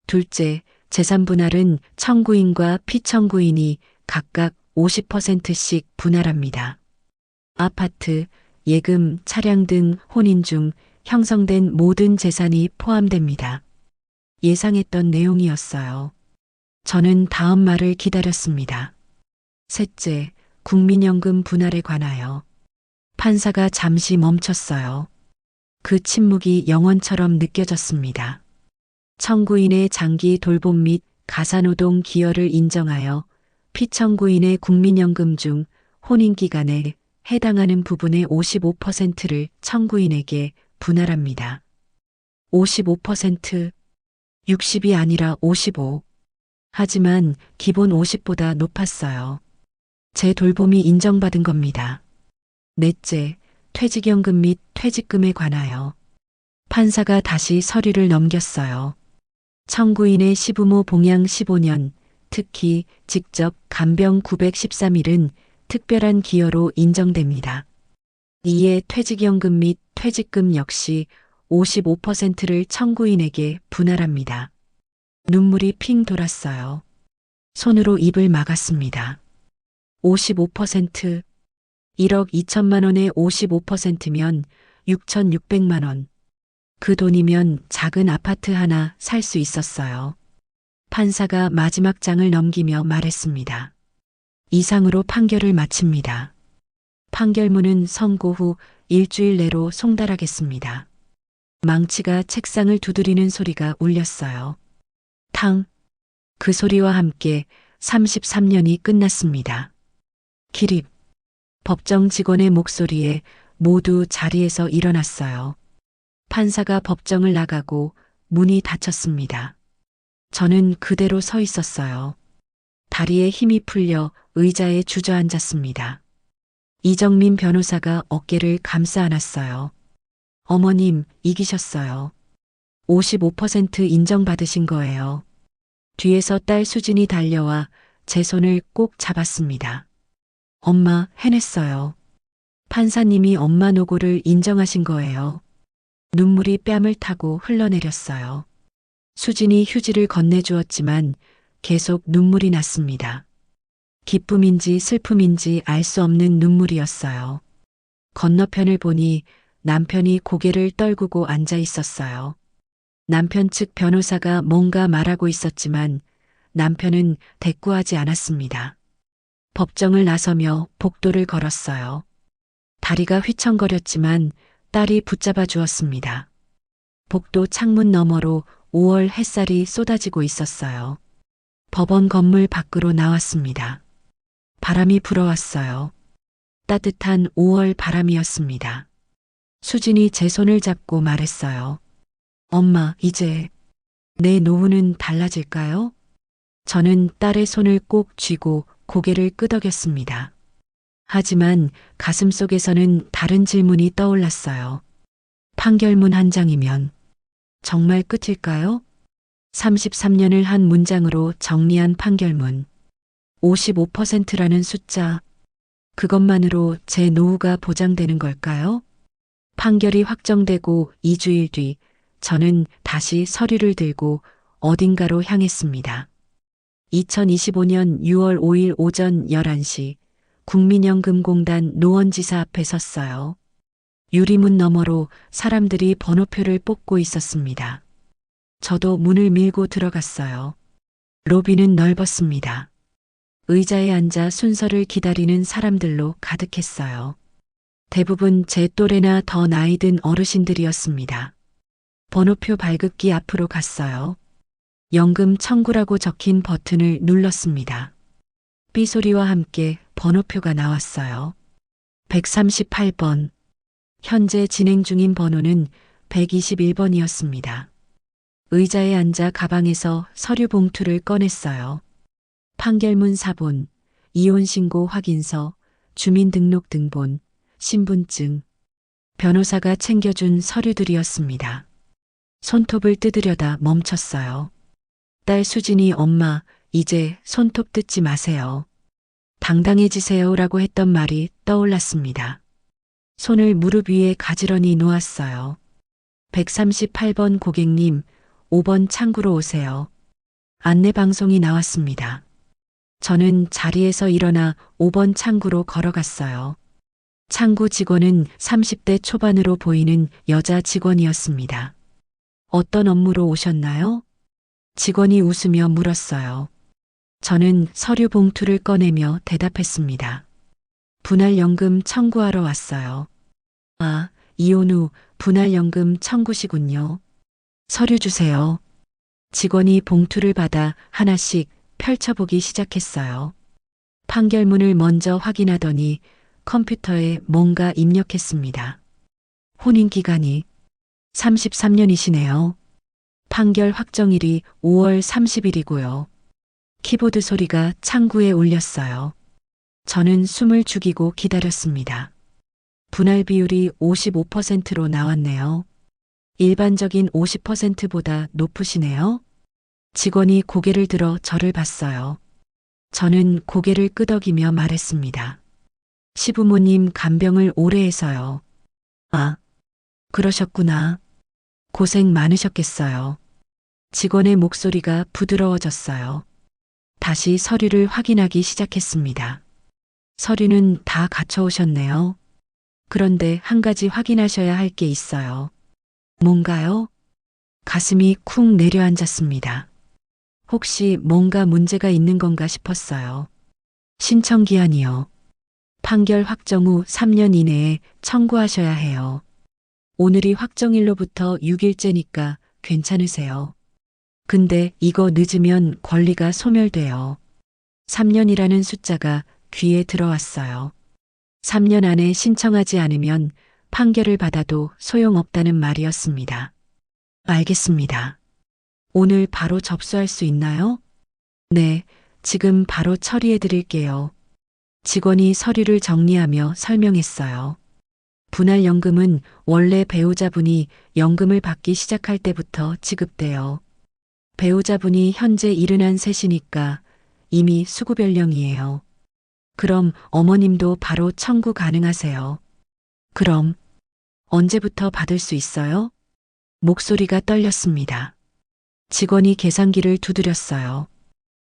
둘째, 재산 분할은 청구인과 피청구인이 각각 50%씩 분할합니다. 아파트, 예금, 차량 등 혼인 중 형성된 모든 재산이 포함됩니다. 예상했던 내용이었어요. 저는 다음 말을 기다렸습니다. 셋째, 국민연금 분할에 관하여. 판사가 잠시 멈췄어요. 그 침묵이 영원처럼 느껴졌습니다. 청구인의 장기 돌봄 및 가사노동 기여를 인정하여 피청구인의 국민연금 중 혼인기간에 해당하는 부분의 55%를 청구인에게 분할합니다. 55%, 60이 아니라 55. 하지만 기본 50보다 높았어요. 제 돌봄이 인정받은 겁니다. 넷째, 퇴직연금 및 퇴직금에 관하여. 판사가 다시 서류를 넘겼어요. 청구인의 시부모 봉양 15년, 특히 직접 간병 913일은 특별한 기여로 인정됩니다. 이에 퇴직연금 및 퇴직금 역시 55%를 청구인에게 분할합니다. 눈물이 핑 돌았어요. 손으로 입을 막았습니다. 55%, 1억 2천만 원의 55%면 6,600만 원. 그 돈이면 작은 아파트 하나 살 수 있었어요. 판사가 마지막 장을 넘기며 말했습니다. 이상으로 판결을 마칩니다. 판결문은 선고 후 일주일 내로 송달하겠습니다. 망치가 책상을 두드리는 소리가 울렸어요. 탕! 그 소리와 함께 33년이 끝났습니다. 기립! 법정 직원의 목소리에 모두 자리에서 일어났어요. 판사가 법정을 나가고 문이 닫혔습니다. 저는 그대로 서 있었어요. 다리에 힘이 풀려 의자에 주저앉았습니다. 이정민 변호사가 어깨를 감싸 안았어요. 어머님, 이기셨어요. 55% 인정받으신 거예요. 뒤에서 딸 수진이 달려와 제 손을 꼭 잡았습니다. 엄마, 해냈어요. 판사님이 엄마 노고를 인정하신 거예요. 눈물이 뺨을 타고 흘러내렸어요. 수진이 휴지를 건네주었지만 계속 눈물이 났습니다. 기쁨인지 슬픔인지 알 수 없는 눈물이었어요. 건너편을 보니 남편이 고개를 떨구고 앉아 있었어요. 남편 측 변호사가 뭔가 말하고 있었지만 남편은 대꾸하지 않았습니다. 법정을 나서며 복도를 걸었어요. 다리가 휘청거렸지만 딸이 붙잡아 주었습니다. 복도 창문 너머로 5월 햇살이 쏟아지고 있었어요. 법원 건물 밖으로 나왔습니다. 바람이 불어왔어요. 따뜻한 5월 바람이었습니다. 수진이 제 손을 잡고 말했어요. 엄마, 이제 내 노후는 달라질까요? 저는 딸의 손을 꼭 쥐고 고개를 끄덕였습니다. 하지만 가슴속에서는 다른 질문이 떠올랐어요. 판결문 한 장이면 정말 끝일까요? 33년을 한 문장으로 정리한 판결문. 55%라는 숫자. 그것만으로 제 노후가 보장되는 걸까요? 판결이 확정되고 2주일 뒤 저는 다시 서류를 들고 어딘가로 향했습니다. 2025년 6월 5일 오전 11시 국민연금공단 노원지사 앞에 섰어요. 유리문 너머로 사람들이 번호표를 뽑고 있었습니다. 저도 문을 밀고 들어갔어요. 로비는 넓었습니다. 의자에 앉아 순서를 기다리는 사람들로 가득했어요. 대부분 제 또래나 더 나이 든 어르신들이었습니다. 번호표 발급기 앞으로 갔어요. 연금 청구라고 적힌 버튼을 눌렀습니다. 삐소리와 함께 번호표가 나왔어요. 138번. 현재 진행 중인 번호는 121번이었습니다. 의자에 앉아 가방에서 서류 봉투를 꺼냈어요. 판결문 사본, 이혼신고 확인서, 주민등록등본, 신분증, 변호사가 챙겨준 서류들이었습니다. 손톱을 뜯으려다 멈췄어요. 딸 수진이 엄마, 이제 손톱 뜯지 마세요. 당당해지세요라고 했던 말이 떠올랐습니다. 손을 무릎 위에 가지런히 놓았어요. 138번 고객님, 5번 창구로 오세요. 안내방송이 나왔습니다. 저는 자리에서 일어나 5번 창구로 걸어갔어요. 창구 직원은 30대 초반으로 보이는 여자 직원이었습니다. 어떤 업무로 오셨나요? 직원이 웃으며 물었어요. 저는 서류 봉투를 꺼내며 대답했습니다. 분할연금 청구하러 왔어요. 아, 이혼 후 분할연금 청구시군요. 서류 주세요. 직원이 봉투를 받아 하나씩 펼쳐보기 시작했어요. 판결문을 먼저 확인하더니 컴퓨터에 뭔가 입력했습니다. 혼인기간이 33년이시네요. 판결 확정일이 5월 30일이고요. 키보드 소리가 창구에 울렸어요. 저는 숨을 죽이고 기다렸습니다. 분할 비율이 55%로 나왔네요. 일반적인 50%보다 높으시네요. 직원이 고개를 들어 저를 봤어요. 저는 고개를 끄덕이며 말했습니다. 시부모님 간병을 오래 해서요. 아, 그러셨구나. 고생 많으셨겠어요. 직원의 목소리가 부드러워졌어요. 다시 서류를 확인하기 시작했습니다. 서류는 다 갖춰오셨네요. 그런데 한 가지 확인하셔야 할 게 있어요. 뭔가요? 가슴이 쿵 내려앉았습니다. 혹시 뭔가 문제가 있는 건가 싶었어요. 신청 기한이요. 판결 확정 후 3년 이내에 청구하셔야 해요. 오늘이 확정일로부터 6일째니까 괜찮으세요. 근데 이거 늦으면 권리가 소멸돼요. 3년이라는 숫자가 귀에 들어왔어요. 3년 안에 신청하지 않으면 판결을 받아도 소용없다는 말이었습니다. 알겠습니다. 오늘 바로 접수할 수 있나요? 네, 지금 바로 처리해 드릴게요. 직원이 서류를 정리하며 설명했어요. 분할연금은 원래 배우자분이 연금을 받기 시작할 때부터 지급돼요. 배우자분이 현재 73이니까 이미 수급연령이에요. 그럼 어머님도 바로 청구 가능하세요. 그럼 언제부터 받을 수 있어요? 목소리가 떨렸습니다. 직원이 계산기를 두드렸어요.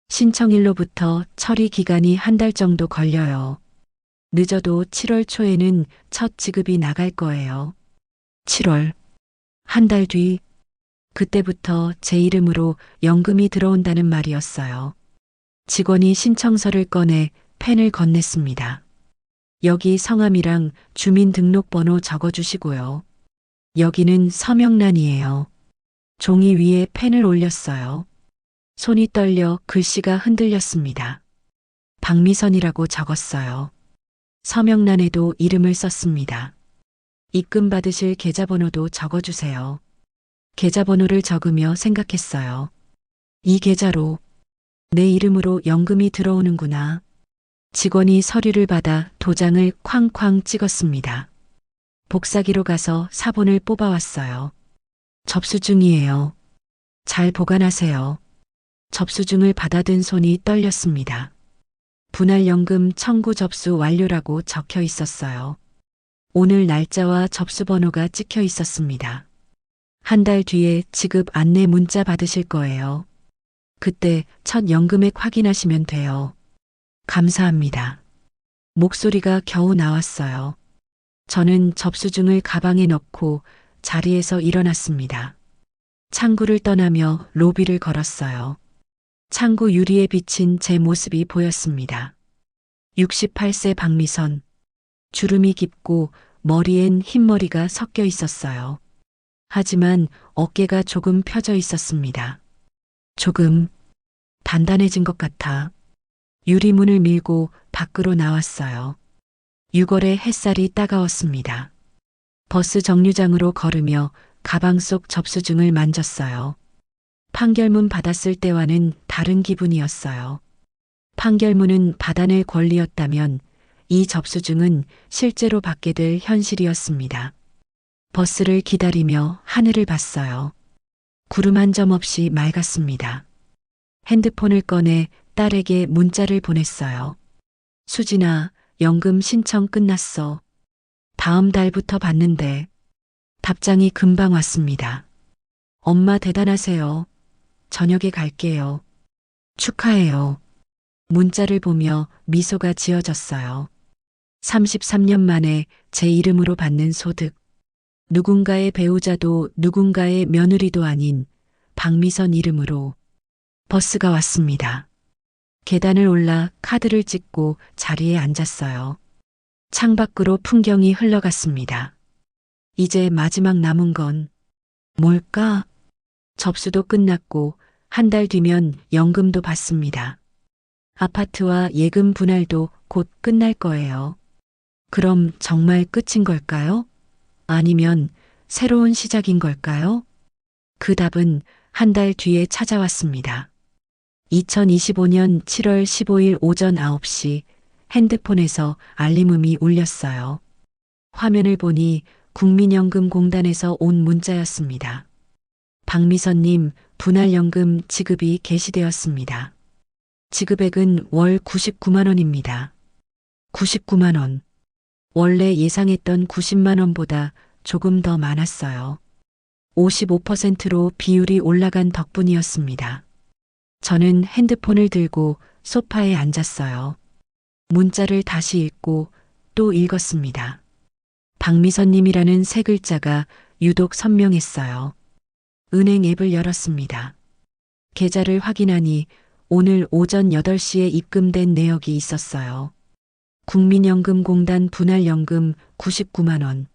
신청일로부터 처리 기간이 한 달 정도 걸려요. 늦어도 7월 초에는 첫 지급이 나갈 거예요. 7월. 한 달 뒤. 그때부터 제 이름으로 연금이 들어온다는 말이었어요. 직원이 신청서를 꺼내 펜을 건넸습니다. 여기 성함이랑 주민등록번호 적어주시고요. 여기는 서명란이에요. 종이 위에 펜을 올렸어요. 손이 떨려 글씨가 흔들렸습니다. 박미선이라고 적었어요. 서명란에도 이름을 썼습니다. 입금 받으실 계좌번호도 적어주세요. 계좌번호를 적으며 생각했어요. 이 계좌로 내 이름으로 연금이 들어오는구나. 직원이 서류를 받아 도장을 쾅쾅 찍었습니다. 복사기로 가서 사본을 뽑아왔어요. 접수 중이에요. 잘 보관하세요. 접수증을 받아든 손이 떨렸습니다. 분할연금 청구 접수 완료라고 적혀 있었어요. 오늘 날짜와 접수번호가 찍혀 있었습니다. 한 달 뒤에 지급 안내 문자 받으실 거예요. 그때 첫 연금액 확인하시면 돼요. 감사합니다. 목소리가 겨우 나왔어요. 저는 접수증을 가방에 넣고 자리에서 일어났습니다. 창구를 떠나며 로비를 걸었어요. 창구 유리에 비친 제 모습이 보였습니다. 68세 박미선. 주름이 깊고 머리엔 흰머리가 섞여 있었어요. 하지만 어깨가 조금 펴져 있었습니다. 조금 단단해진 것 같아. 유리문을 밀고 밖으로 나왔어요. 6월의 햇살이 따가웠습니다. 버스 정류장으로 걸으며 가방 속 접수증을 만졌어요. 판결문 받았을 때와는 다른 기분이었어요. 판결문은 받아낼 권리였다면 이 접수증은 실제로 받게 될 현실이었습니다. 버스를 기다리며 하늘을 봤어요. 구름 한 점 없이 맑았습니다. 핸드폰을 꺼내 딸에게 문자를 보냈어요. 수진아, 연금 신청 끝났어. 다음 달부터 받는데. 답장이 금방 왔습니다. 엄마 대단하세요. 저녁에 갈게요. 축하해요. 문자를 보며 미소가 지어졌어요. 33년 만에 제 이름으로 받는 소득. 누군가의 배우자도 누군가의 며느리도 아닌 박미선 이름으로. 버스가 왔습니다. 계단을 올라 카드를 찍고 자리에 앉았어요. 창밖으로 풍경이 흘러갔습니다. 이제 마지막 남은 건 뭘까? 접수도 끝났고 한 달 뒤면 연금도 받습니다. 아파트와 예금 분할도 곧 끝날 거예요. 그럼 정말 끝인 걸까요? 아니면 새로운 시작인 걸까요? 그 답은 한 달 뒤에 찾아왔습니다. 2025년 7월 15일 오전 9시 핸드폰에서 알림음이 울렸어요. 화면을 보니 국민연금공단에서 온 문자였습니다. 박미선님 분할연금 지급이 개시되었습니다. 지급액은 월 99만 원입니다. 99만 원. 원래 예상했던 90만 원보다 조금 더 많았어요. 55%로 비율이 올라간 덕분이었습니다. 저는 핸드폰을 들고 소파에 앉았어요. 문자를 다시 읽고 또 읽었습니다. 박미선님이라는 세 글자가 유독 선명했어요. 은행 앱을 열었습니다. 계좌를 확인하니 오늘 오전 8시에 입금된 내역이 있었어요. 국민연금공단 분할연금 99만 원.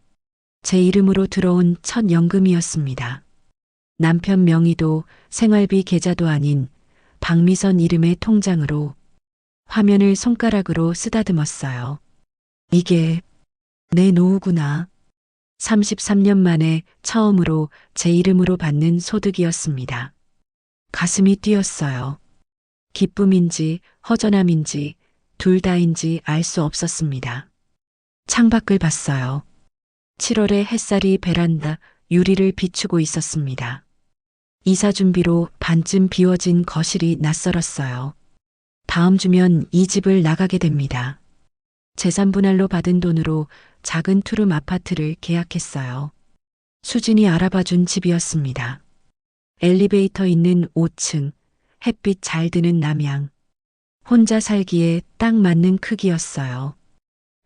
제 이름으로 들어온 첫 연금이었습니다. 남편 명의도 생활비 계좌도 아닌 박미선 이름의 통장으로 화면을 손가락으로 쓰다듬었어요. 이게 내 노후구나. 33년 만에 처음으로 제 이름으로 받는 소득이었습니다. 가슴이 뛰었어요. 기쁨인지 허전함인지 둘 다인지 알 수 없었습니다. 창밖을 봤어요. 7월의 햇살이 베란다 유리를 비추고 있었습니다. 이사 준비로 반쯤 비워진 거실이 낯설었어요. 다음 주면 이 집을 나가게 됩니다. 재산 분할로 받은 돈으로 작은 투룸 아파트를 계약했어요. 수진이 알아봐준 집이었습니다. 엘리베이터 있는 5층, 햇빛 잘 드는 남양. 혼자 살기에 딱 맞는 크기였어요.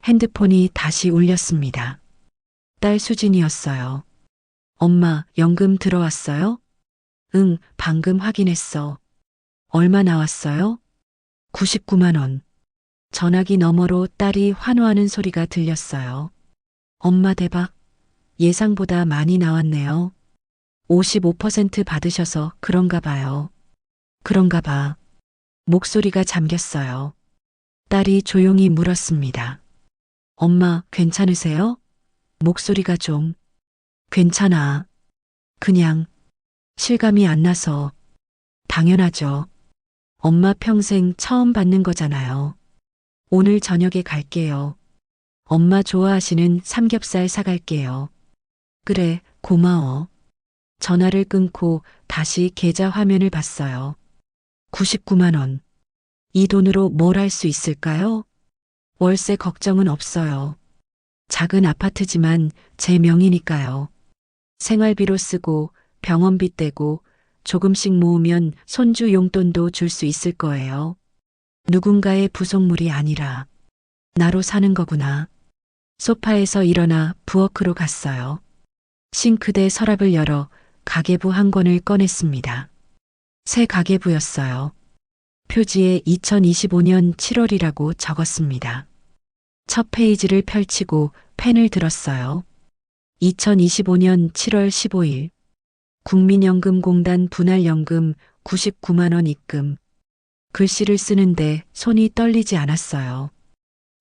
핸드폰이 다시 울렸습니다. 딸 수진이었어요. 엄마, 연금 들어왔어요? 응, 방금 확인했어. 얼마 나왔어요? 99만 원. 전화기 너머로 딸이 환호하는 소리가 들렸어요. 엄마 대박. 예상보다 많이 나왔네요. 55% 받으셔서 그런가 봐요. 그런가 봐. 목소리가 잠겼어요. 딸이 조용히 물었습니다. 엄마, 괜찮으세요? 목소리가 좀. 괜찮아. 그냥 실감이 안 나서. 당연하죠. 엄마 평생 처음 받는 거잖아요. 오늘 저녁에 갈게요. 엄마 좋아하시는 삼겹살 사갈게요. 그래, 고마워. 전화를 끊고 다시 계좌 화면을 봤어요. 99만 원. 이 돈으로 뭘 할 수 있을까요? 월세 걱정은 없어요. 작은 아파트지만 제 명의니까요. 생활비로 쓰고 병원비 떼고 조금씩 모으면 손주 용돈도 줄 수 있을 거예요. 누군가의 부속물이 아니라 나로 사는 거구나. 소파에서 일어나 부엌으로 갔어요. 싱크대 서랍을 열어 가계부 한 권을 꺼냈습니다. 새 가계부였어요. 표지에 2025년 7월이라고 적었습니다. 첫 페이지를 펼치고 펜을 들었어요. 2025년 7월 15일 국민연금공단 분할연금 99만 원 입금. 글씨를 쓰는데 손이 떨리지 않았어요.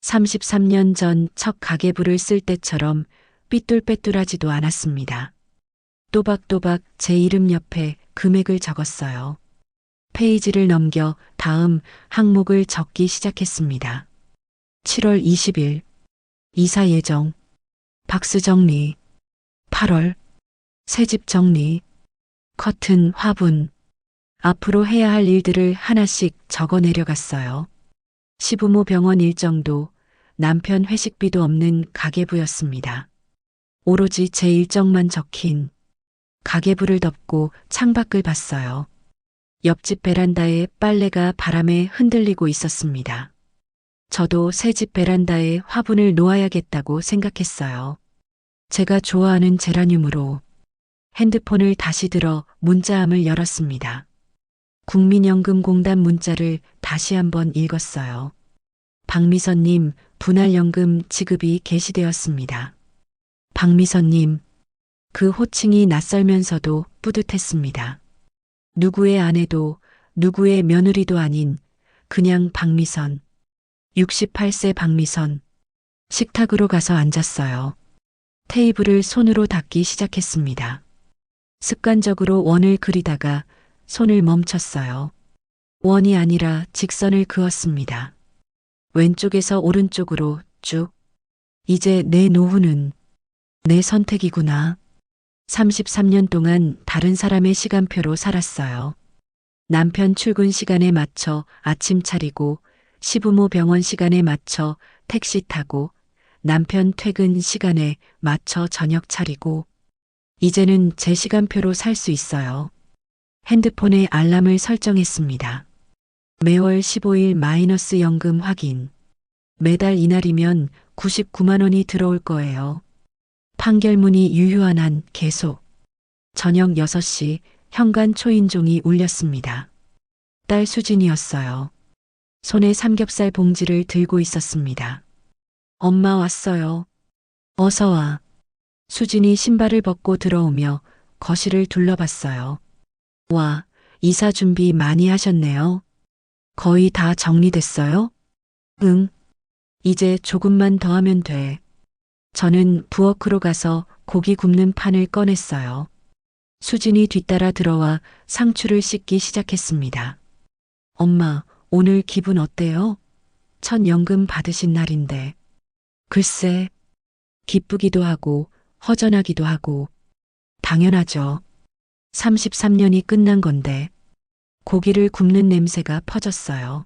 33년 전 첫 가계부를 쓸 때처럼 삐뚤빼뚤하지도 않았습니다. 또박또박 제 이름 옆에 금액을 적었어요. 페이지를 넘겨 다음 항목을 적기 시작했습니다. 7월 20일 이사 예정, 박스 정리, 8월 새집 정리, 커튼 화분, 앞으로 해야 할 일들을 하나씩 적어 내려갔어요. 시부모 병원 일정도 남편 회식비도 없는 가계부였습니다. 오로지 제 일정만 적힌 가계부를 덮고 창밖을 봤어요. 옆집 베란다에 빨래가 바람에 흔들리고 있었습니다. 저도 새집 베란다에 화분을 놓아야겠다고 생각했어요. 제가 좋아하는 제라늄으로 핸드폰을 다시 들어 문자함을 열었습니다. 국민연금공단 문자를 다시 한번 읽었어요. 박미선님, 분할연금 지급이 개시되었습니다. 박미선님, 그 호칭이 낯설면서도 뿌듯했습니다. 누구의 아내도 누구의 며느리도 아닌 그냥 박미선. 68세 박미선. 식탁으로 가서 앉았어요. 테이블을 손으로 닦기 시작했습니다. 습관적으로 원을 그리다가 손을 멈췄어요. 원이 아니라 직선을 그었습니다. 왼쪽에서 오른쪽으로 쭉. 이제 내 노후는 내 선택이구나. 33년 동안 다른 사람의 시간표로 살았어요. 남편 출근 시간에 맞춰 아침 차리고 시부모 병원 시간에 맞춰 택시 타고 남편 퇴근 시간에 맞춰 저녁 차리고 이제는 제 시간표로 살 수 있어요. 핸드폰에 알람을 설정했습니다. 매월 15일 마이너스 연금 확인. 매달 이날이면 99만 원이 들어올 거예요. 판결문이 유효한 한 계속. 저녁 6시 현관 초인종이 울렸습니다. 딸 수진이었어요. 손에 삼겹살 봉지를 들고 있었습니다. 엄마 왔어요. 어서 와. 수진이 신발을 벗고 들어오며 거실을 둘러봤어요. 와, 이사 준비 많이 하셨네요. 거의 다 정리됐어요? 응. 이제 조금만 더 하면 돼. 저는 부엌으로 가서 고기 굽는 판을 꺼냈어요. 수진이 뒤따라 들어와 상추를 씻기 시작했습니다. 엄마, 오늘 기분 어때요? 첫 연금 받으신 날인데. 글쎄, 기쁘기도 하고 허전하기도 하고 당연하죠. 33년이 끝난 건데 고기를 굽는 냄새가 퍼졌어요.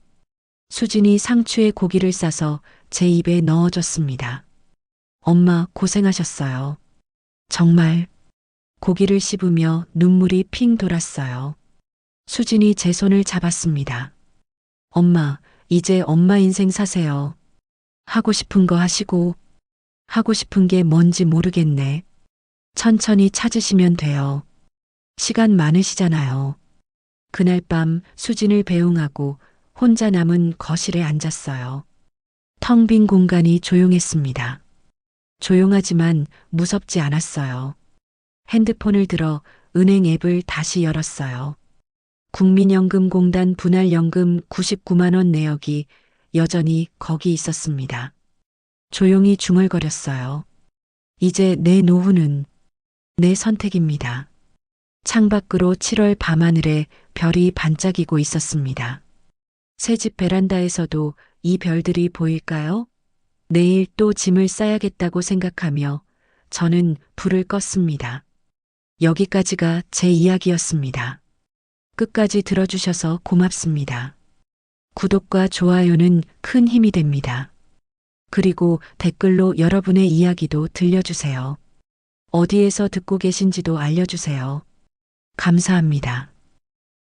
수진이 상추에 고기를 싸서 제 입에 넣어줬습니다. 엄마 고생하셨어요. 정말. 고기를 씹으며 눈물이 핑 돌았어요. 수진이 제 손을 잡았습니다. 엄마, 이제 엄마 인생 사세요. 하고 싶은 거 하시고 하고 싶은 게 뭔지 모르겠네. 천천히 찾으시면 돼요. 시간 많으시잖아요. 그날 밤 수진을 배웅하고 혼자 남은 거실에 앉았어요. 텅 빈 공간이 조용했습니다. 조용하지만 무섭지 않았어요. 핸드폰을 들어 은행 앱을 다시 열었어요. 국민연금공단 분할연금 99만 원 내역이 여전히 거기 있었습니다. 조용히 중얼거렸어요. 이제 내 노후는 내 선택입니다. 창밖으로 7월 밤하늘에 별이 반짝이고 있었습니다. 새집 베란다에서도 이 별들이 보일까요? 내일 또 짐을 싸야겠다고 생각하며 저는 불을 껐습니다. 여기까지가 제 이야기였습니다. 끝까지 들어주셔서 고맙습니다. 구독과 좋아요는 큰 힘이 됩니다. 그리고 댓글로 여러분의 이야기도 들려주세요. 어디에서 듣고 계신지도 알려주세요. 감사합니다.